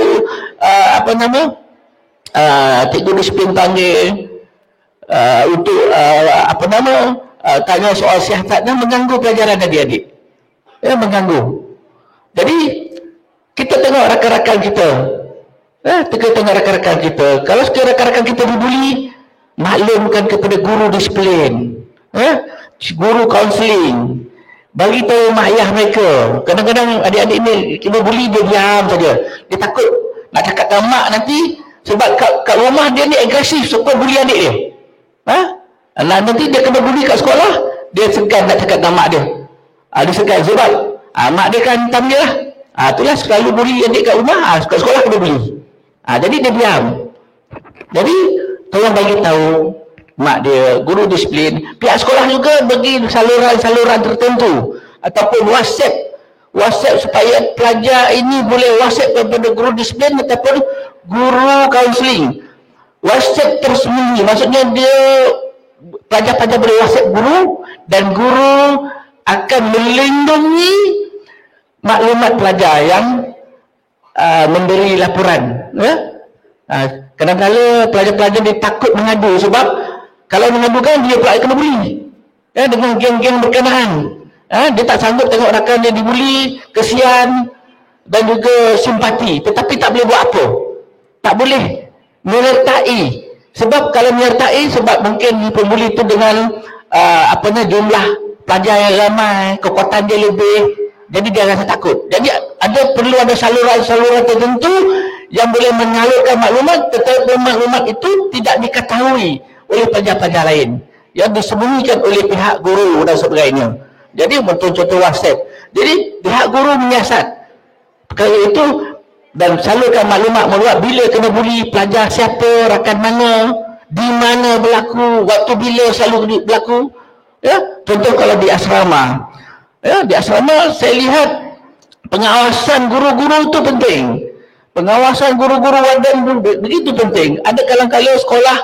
disiplin panggil untuk tanya soal siasatnya, mengganggu pelajaran adik-adik, ya, mengganggu. Jadi kita tengok rakan-rakan kita, kalau sekiranya rakan-rakan kita dibuli, maklumkan kepada guru disiplin, guru kaunseling, bagi tahu mak ayah mereka. Kadang-kadang adik-adik ni kita buli, dia diam saja, dia takut nak cakap dengan mak nanti, sebab kat rumah dia ni agresif, suka buli adik dia. Nanti dia kena buli kat sekolah, dia segan nak cakap dengan mak dia. Dia segan sebab mak dia kan hantam dia lah. Itulah selalu buli adik kat rumah, kat sekolah kena buli. Jadi dia diam. Jadi tolong bagi tahu mak dia, guru disiplin, pihak sekolah juga bagi saluran-saluran tertentu ataupun WhatsApp supaya pelajar ini boleh WhatsApp kepada guru disiplin ataupun guru kaunseling. WhatsApp tersembunyi, maksudnya dia pelajar-pelajar boleh WhatsApp guru dan guru akan melindungi maklumat pelajar yang memberi laporan, ya. Kadang-kadang pelajar-pelajar dia takut mengadu, sebab kalau mengadukan dia pula kena buli, ya, dengan geng-geng berkenaan. Dia tak sanggup tengok rakan dia dibuli, kesian dan juga simpati, tetapi tak boleh buat apa, tak boleh menyertai. Sebab kalau menyertai, sebab mungkin pembuli itu dengan jumlah pelajar yang ramai, kekuatan dia lebih, jadi dia rasa takut. Jadi perlu ada saluran-saluran tertentu yang boleh menyalurkan maklumat, tetapi maklumat itu tidak diketahui oleh pelajar-pelajar lain, yang disembunyikan oleh pihak guru dan sebagainya. Jadi contoh WhatsApp. Jadi pihak guru menyiasat perkara itu dan salurkan maklumat bila kena buli, pelajar siapa, rakan mana, di mana berlaku, waktu bila selalu berlaku, ya. Contoh kalau di asrama, ya, di asrama saya lihat pengawasan guru-guru itu penting. Pengawasan guru-guru warden begitu penting. Ada kadang-kadang sekolah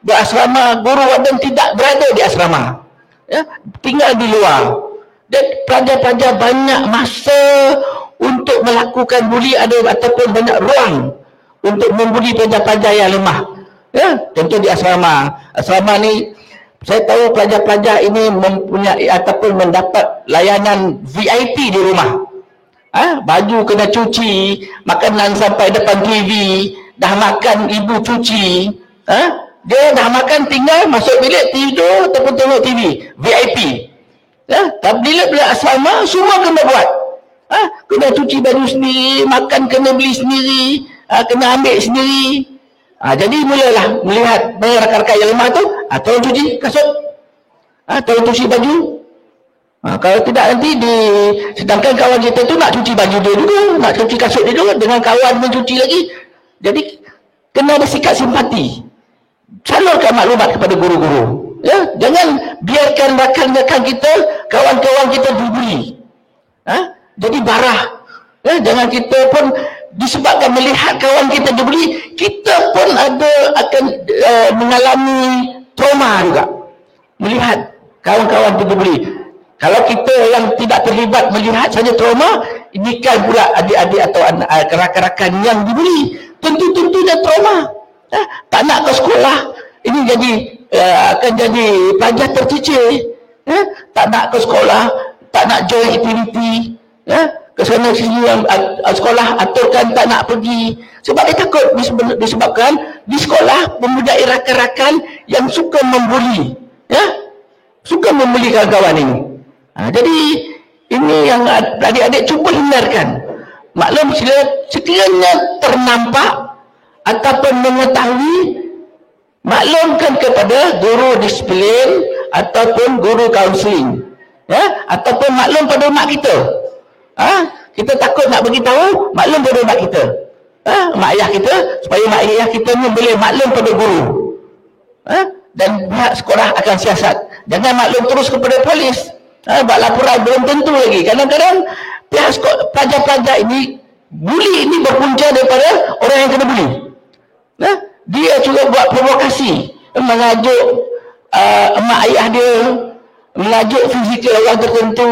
berasrama, guru warden tidak berada di asrama, ya, tinggal di luar, dan pelajar-pelajar banyak masa untuk melakukan buli ataupun banyak ruang untuk membuli pelajar-pelajar yang lemah, ya. Contoh di asrama ni saya tahu pelajar-pelajar ini mempunyai ataupun mendapat layanan VIP di rumah. Baju kena cuci, makanan sampai depan TV, dah makan ibu cuci, dia dah makan tinggal masuk bilik tidur ataupun tengok TV, VIP. Ya, tapi bila asrama semua kena buat. Kena cuci baju sendiri, makan kena beli sendiri, kena ambil sendiri. Jadi mulalah melihat rakan-rakan yang lemah tu, tolong cuci kasut, tolong cuci baju. Kalau tidak nanti sedangkan kawan kita tu nak cuci baju dia juga, nak cuci kasut dia juga, dengan kawan mencuci lagi. Jadi kena ada sikap simpati. Salurkan maklumat kepada guru-guru. Ya, jangan biarkan rakan-rakan kita, kawan-kawan kita dibuli. Jadi barah. Ya, jangan kita pun disebabkan melihat kawan kita dibuli, kita pun akan mengalami trauma juga. Melihat kawan-kawan kita dibuli. Kalau kita yang tidak terlibat melihat saja trauma, ini kan pula adik-adik atau rakan-rakan yang dibuli, tentu-tentunya trauma. Tak nak ke sekolah, ini jadi akan jadi pelajar tercicir. Tak nak ke sekolah, tak nak join aktiviti, ke sana sini yang sekolah aturkan tak nak pergi sebab dia takut disebabkan di sekolah memudai rakan-rakan yang suka membuli, suka membuli kawan-kawan ini. Jadi ini yang adik-adik cuba hindarkan. Maklum sekiranya ternampak ataupun mengetahui, maklumkan kepada guru disiplin ataupun guru kaunseling, ataupun maklum pada mak kita. Kita takut nak beritahu, maklum pada mak kita, mak ayah kita, supaya mak ayah kita ni boleh maklum pada guru, dan pihak sekolah akan siasat. Jangan maklum terus kepada polis, buat laporan belum tentu lagi. Kadang-kadang pihak pelajar-pelajar ini, buli ini berpunca daripada orang yang kena buli. Dia juga buat provokasi, mengajuk mak ayah dia, mengajuk fizikal orang tertentu,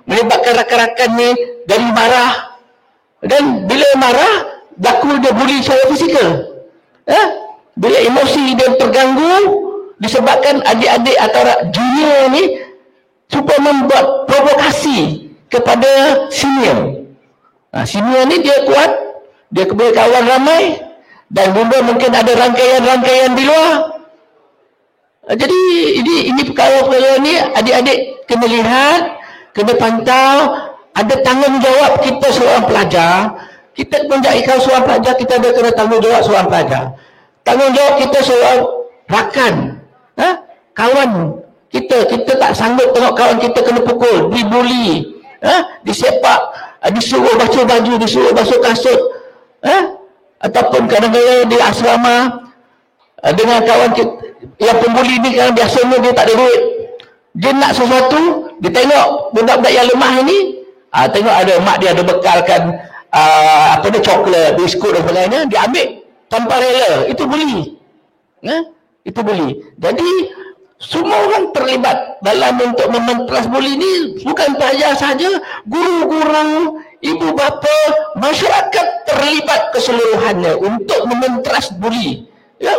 melibatkan rakan-rakan ni dari marah, dan bila marah berlaku dia buli secara fizikal. Bila emosi dia terganggu disebabkan adik-adik atau junior ni cuba membuat provokasi kepada senior. Senior ni dia kuat, dia boleh kawan ramai, dan mungkin ada rangkaian-rangkaian di luar. Jadi ini perkara-perkara ni adik-adik kena lihat, kena pantau. Ada tanggungjawab kita seorang pelajar. Kita menjadikan seorang pelajar, kita ada kena tanggungjawab seorang pelajar. Tanggungjawab kita seorang rakan, kawan kita tak sanggup tengok kawan kita kena pukul, dibuli, disepak, disuruh basuh baju, disuruh basuh kasut, ataupun kadang-kadang di asrama dengan kawan kita yang pembuli ni kan biasanya dia tak ada duit, dia nak sesuatu, dia tengok budak-budak yang lemah ini, tengok ada mak dia ada bekalkan coklat, biskut dan sebagainya, dia ambil tanpa rela. Itu buli, itu buli. Jadi semua orang terlibat dalam untuk mementeras buli ni, bukan pelajar saja, guru-guru, ibu bapa, masyarakat terlibat keseluruhannya untuk mementeras buli,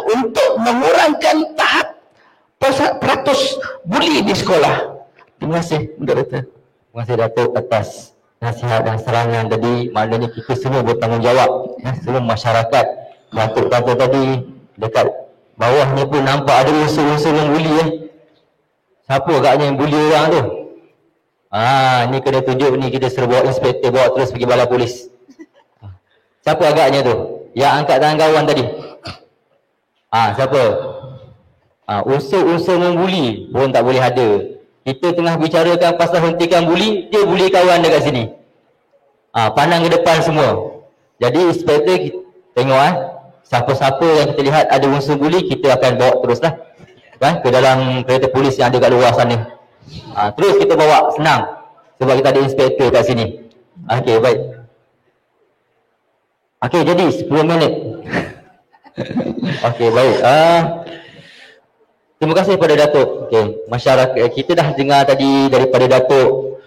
untuk mengurangkan tahap peratus buli di sekolah. Terima kasih, Moderator. Terima kasih Datuk atas nasihat dan serangan tadi. Maknanya kita semua bertanggungjawab, semua masyarakat. Datuk kata tadi dekat bawahnya pun nampak ada unsur-unsur yang buli. Siapa agaknya yang buli orang tu? Ni kena tunjuk ni, kita suruh bawa inspektor, bawa terus pergi balai polis. Siapa agaknya tu? Yang angkat tangan kawan tadi. Siapa? Unsur-unsur membuli pun tak boleh ada. Kita tengah bicarakan pasal hentikan buli, dia buli kawan dekat sini. Pandang ke depan semua. Jadi inspektor tengok siapa-siapa yang kita lihat ada unsur buli, kita akan bawa teruslah ke dalam kereta polis yang ada kat luar sana. Terus kita bawa, senang sebab kita ada inspektor kat sini. Okey, baik. Okey, jadi 10 minit. Okey, baik. Terima kasih kepada Datuk. Okey, masyarakat kita dah dengar tadi daripada Datuk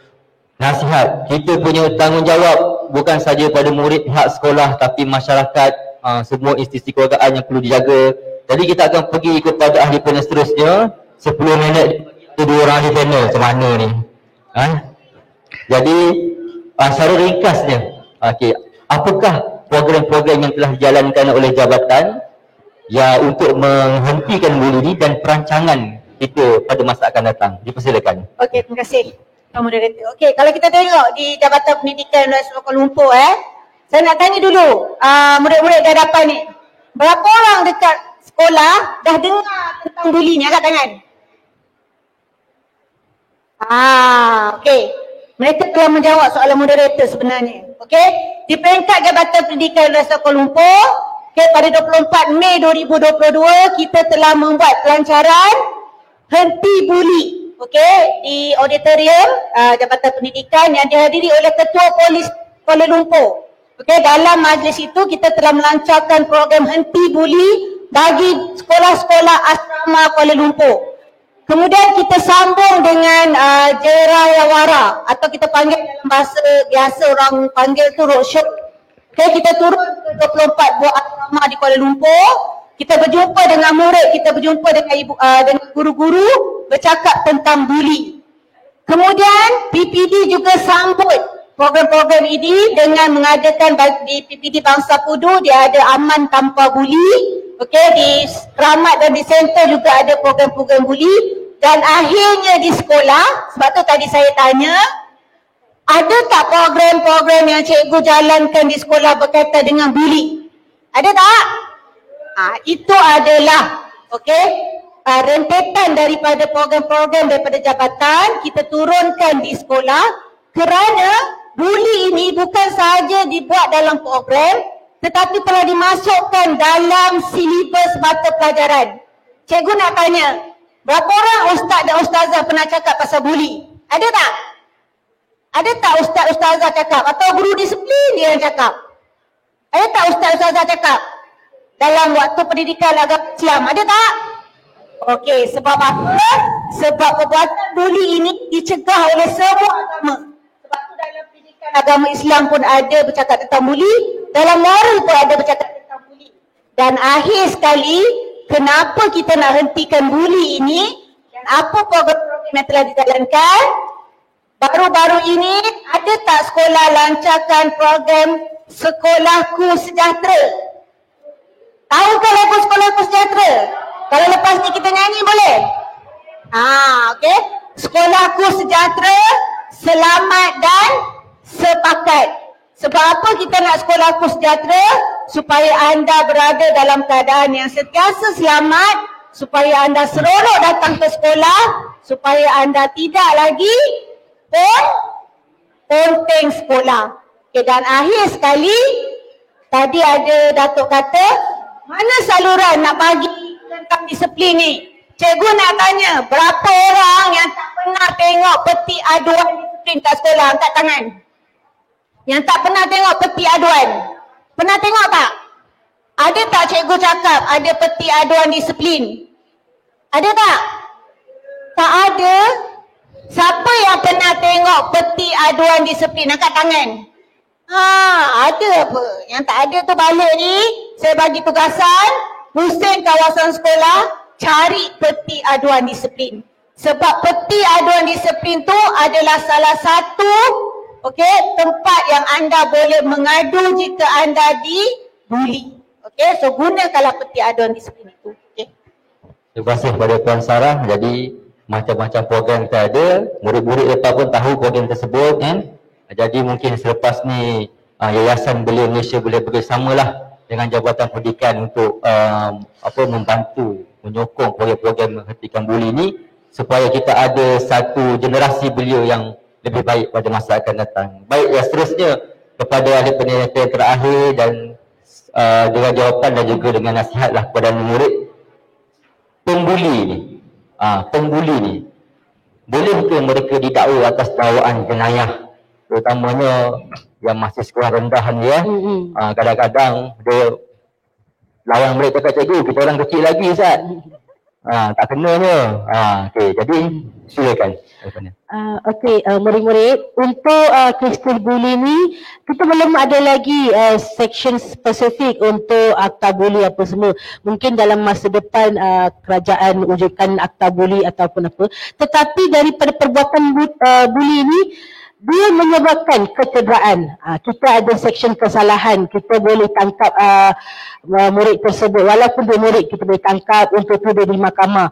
nasihat. Kita punya tanggungjawab bukan saja pada murid pihak sekolah, tapi masyarakat, semua institusi keluargaan yang perlu dijaga. Jadi kita akan pergi kepada ahli panel seterusnya. 10 minit itu 2 orang ahli panel macam mana ni? Jadi secara ringkasnya, okey, apakah program-program yang telah dijalankan oleh jabatan untuk menghentikan buli ini dan perancangan kita pada masa akan datang? Dipersilakan. Okey, terima kasih Moderator. Okey, kalau kita tengok di Jabatan Pendidikan Universiti Kuala Lumpur, saya nak tanya dulu murid-murid di hadapan ni, berapa orang dekat sekolah dah dengar tentang buli ni? Angkat tangan. Okey. Mereka telah menjawab soalan moderator sebenarnya. Okey. Di peringkat Jabatan Pendidikan Universiti Kuala Lumpur, Okay, pada 24 Mei 2022 kita telah membuat pelancaran henti buli. Okay, di auditorium Jabatan Pendidikan yang dihadiri oleh Ketua Polis Kuala Lumpur. Okay, dalam majlis itu kita telah melancarkan program henti buli bagi sekolah-sekolah asrama Kuala Lumpur. Kemudian kita sambung dengan Jerawara atau kita panggil dalam bahasa biasa orang panggil tu roadshow. Okay, kita turun ke 24 buah asrama di Kuala Lumpur. Kita berjumpa dengan murid, kita berjumpa dengan dengan guru-guru, bercakap tentang buli. Kemudian PPD juga sambut program-program ini dengan mengadakan di PPD Bangsa Pudu dia ada Aman Tanpa Buli. Okey, di Keramat dan di Center juga ada program-program buli. Dan akhirnya di sekolah, sebab tu tadi saya tanya, ada tak program-program yang cikgu jalankan di sekolah berkaitan dengan buli? Ada tak? Itu adalah rentetan daripada program-program daripada jabatan kita turunkan di sekolah kerana buli ini bukan sahaja dibuat dalam program tetapi telah dimasukkan dalam silibus mata pelajaran. Cikgu nak tanya, berapa orang ustaz dan ustazah pernah cakap pasal buli? Ada tak? Ada tak ustaz-ustazah cakap atau guru disiplin dia yang cakap? Ada tak ustaz-ustazah cakap? Dalam waktu pendidikan agama Islam, ada tak? Okey, sebab apa? Sebab perbuatan buli ini dicegah oleh semua agama. Sebab tu dalam pendidikan agama Islam pun ada bercakap tentang buli, dalam moral pun ada bercakap tentang buli. Dan akhir sekali, kenapa kita nak hentikan buli ini dan apa program-program yang telah dijalankan? Baru-baru ini ada tak sekolah lancarkan program Sekolahku Sejahtera? Tahu ke lagu Sekolahku Sejahtera? Kalau lepas ni kita nyanyi boleh? Okey. Sekolahku Sejahtera, selamat dan sepakat. Sebab apa kita nak sekolahku sejahtera? Supaya anda berada dalam keadaan yang sentiasa selamat, supaya anda seronok datang ke sekolah, supaya anda tidak lagi ponteng sekolah. Okay, dan akhir sekali, tadi ada Datuk kata, mana saluran nak bagi tentang disiplin ni? Cikgu nak tanya, berapa orang yang tak pernah tengok peti aduan disiplin kat sekolah? Angkat tangan. Yang tak pernah tengok peti aduan. Pernah tengok tak? Ada tak cikgu cakap ada peti aduan disiplin? Ada tak? Tak ada. Siapa yang pernah tengok peti aduan disiplin? Angkat tangan. Ada apa? Yang tak ada tu balik ni, saya bagi tugasan, pusing kawasan sekolah, cari peti aduan disiplin. Sebab peti aduan disiplin tu adalah salah satu tempat yang anda boleh mengadu jika anda dibuli. So gunakanlah peti aduan disiplin itu. Terima kasih kepada Puan Sarah. Jadi macam-macam program kita ada, murid-murid lepas pun tahu program tersebut kan. Jadi mungkin selepas ni Yayasan Belia Malaysia boleh bersamalah dengan Jabatan Pendidikan untuk membantu menyokong program-program menghentikan buli ni supaya kita ada satu generasi belia yang lebih baik pada masa akan datang. Baik, yang seterusnya kepada ahli pendidikan terakhir dan dengan jawapan dan juga dengan nasihatlah kepada murid. Pembuli ni, pembuli ni boleh ke mereka didakwa atas dakwaan jenayah, terutamanya yang masih sekolah rendahan dia. Kadang-kadang dia lawan mereka kata, cikgu kita orang kecil lagi Ustaz. Tak kenanya. Jadi silakan. Murid-murid, untuk kristal buli ni kita belum ada lagi section spesifik untuk akta buli apa semua. Mungkin dalam masa depan kerajaan wujudkan akta buli ataupun apa. Tetapi daripada perbuatan buli ni, dia menyebabkan kecederaan. Kita ada section kesalahan. Kita boleh tangkap murid tersebut. Walaupun dia murid, kita boleh tangkap untuk tuduh di mahkamah.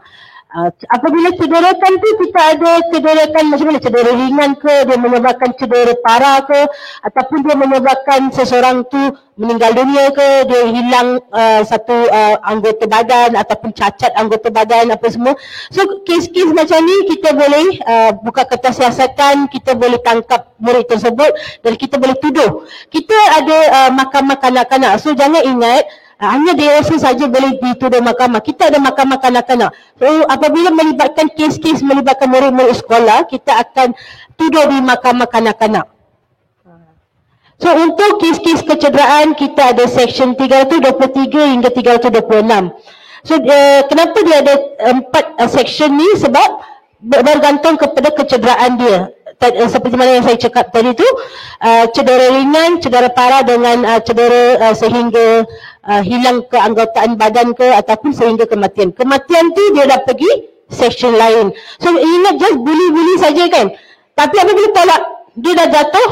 Apabila cederakan tu, kita ada cederakan macam mana? Cedera ringan ke, dia menyebabkan cedera parah ke, ataupun dia menyebabkan seseorang tu meninggal dunia ke, dia hilang satu anggota badan ataupun cacat anggota badan apa semua. So kes-kes macam ni kita boleh buka kertas siasatan, kita boleh tangkap murid tersebut dan kita boleh tuduh. Kita ada mahkamah kanak-kanak. So jangan ingat hanya dewasa saja boleh dituduh mahkamah. Kita ada mahkamah kanak-kanak. So apabila melibatkan kes-kes melibatkan murid-murid sekolah, kita akan tuduh di mahkamah kanak-kanak. So untuk kes-kes kecederaan kita ada section 323 hingga 326. So kenapa dia ada 4 section ni? Sebab bergantung kepada kecederaan dia. Seperti mana yang saya cakap tadi tu, cedera ringan, cedera parah dengan cedera sehingga hilang keanggotaan badan ke ataupun sehingga kematian. Kematian tu dia dah pergi section lain. So ingat just bully-bully saja kan. Tapi apabila tolak, dia dah jatuh,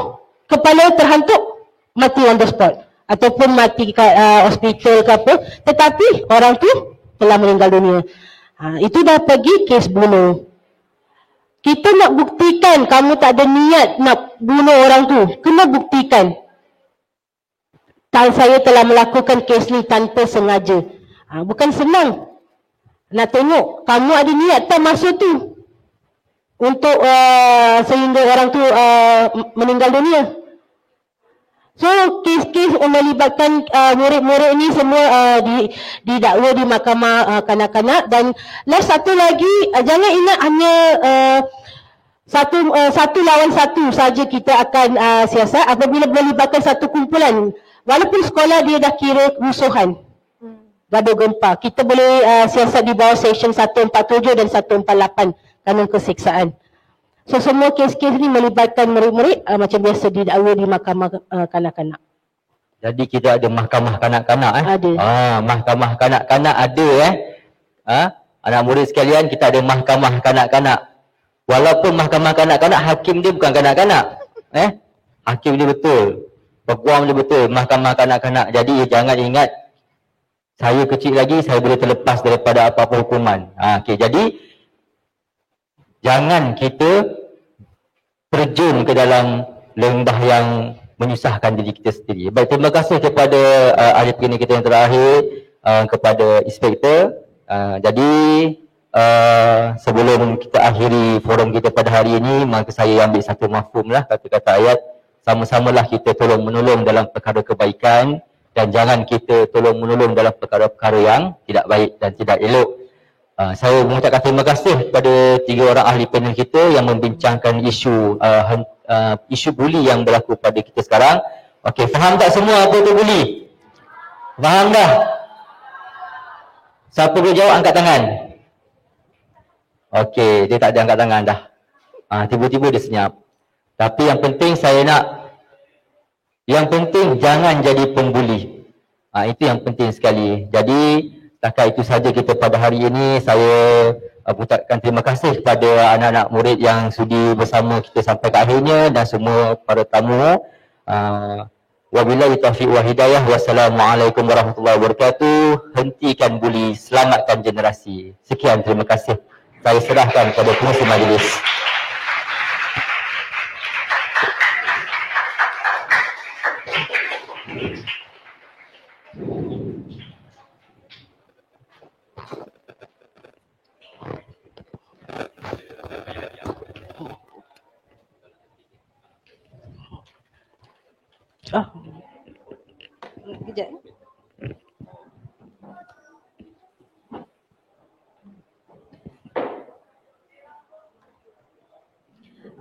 kepala terhantuk, mati on the spot. Ataupun mati kat hospital ke apa. Tetapi orang tu telah meninggal dunia. Itu dah pergi kes bunuh. Kita nak buktikan kamu tak ada niat nak bunuh orang tu. Kena buktikan. Saya telah melakukan kes ni tanpa sengaja. Bukan senang. Nak tengok kamu ada niat tak masa tu. Untuk sehingga orang tu meninggal dunia. So kes-kes melibatkan murid-murid ni semua didakwa di mahkamah kanak-kanak. Dan last satu lagi, jangan ingat hanya satu lawan satu saja kita akan siasat apabila melibatkan satu kumpulan. Walaupun sekolah dia dah kira musuhan, gaduh gempa, kita boleh siasat di bawah section 147 dan 148 kanun keseksaan. So semua kes-kes ni melibatkan murid-murid macam biasa didakwa di mahkamah kanak-kanak. Jadi kita ada mahkamah kanak-kanak Ada. Mahkamah kanak-kanak ada anak murid sekalian, kita ada mahkamah kanak-kanak. Walaupun mahkamah kanak-kanak, hakim dia bukan kanak-kanak. Hakim dia betul. Peguam dia betul, mahkamah kanak-kanak. Jadi jangan ingat saya kecil lagi, saya boleh terlepas daripada apa-apa hukuman. Okey, jadi jangan kita terjun ke dalam lembah yang menyusahkan diri kita sendiri. Baik, terima kasih kepada ahli pengenai kita yang terakhir, kepada inspektor. Jadi sebelum kita akhiri forum kita pada hari ini, maka saya ambil satu mafhum lah, kata-kata ayat. Sama-samalah kita tolong menolong dalam perkara kebaikan dan jangan kita tolong menolong dalam perkara-perkara yang tidak baik dan tidak elok. Saya mengucapkan terima kasih kepada 3 orang ahli panel kita yang membincangkan isu buli yang berlaku pada kita sekarang. Okey, faham tak semua apa itu buli? Faham dah? Siapa boleh jawab angkat tangan? Okey, dia tak ada angkat tangan dah. Tiba-tiba dia senyap. Tapi yang penting jangan jadi pembuli. Itu yang penting sekali. Jadi setakat itu saja kita pada hari ini. Saya mengucapkan terima kasih kepada anak-anak murid yang sudi bersama kita sampai ke akhirnya dan semua para tamu. Wabillahi taufiq wa hidayah. Wassalamualaikum warahmatullahi wabarakatuh. Hentikan buli, selamatkan generasi. Sekian, terima kasih. Saya serahkan kepada pengurusi majlis. Kejap.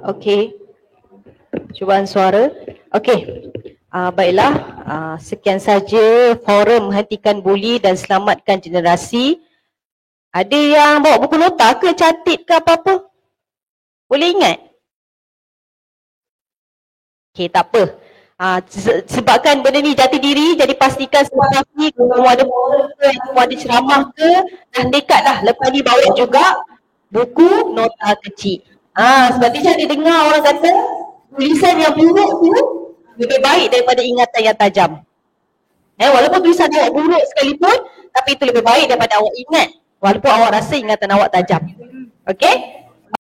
Okey. Cubaan suara. Okey. Baiklah. Sekian saja forum hentikan buli dan selamatkan generasi. Ada yang bawa buku nota ke, catat ke apa-apa? Boleh ingat? Okey, tak apa. Sebabkan benda ni jati diri, jadi pastikan semua kaki, kamu ada forum ke, kamu ada ceramah ke, dah dekat dah. Lepas ni bawa juga buku nota kecil. Sebab tu saya dengar orang kata tulisan yang buruk tu lebih baik daripada ingatan yang tajam. Walaupun tulisan awak buruk sekalipun, tapi itu lebih baik daripada awak ingat. Walaupun awak rasa ingatan awak tajam. Okey?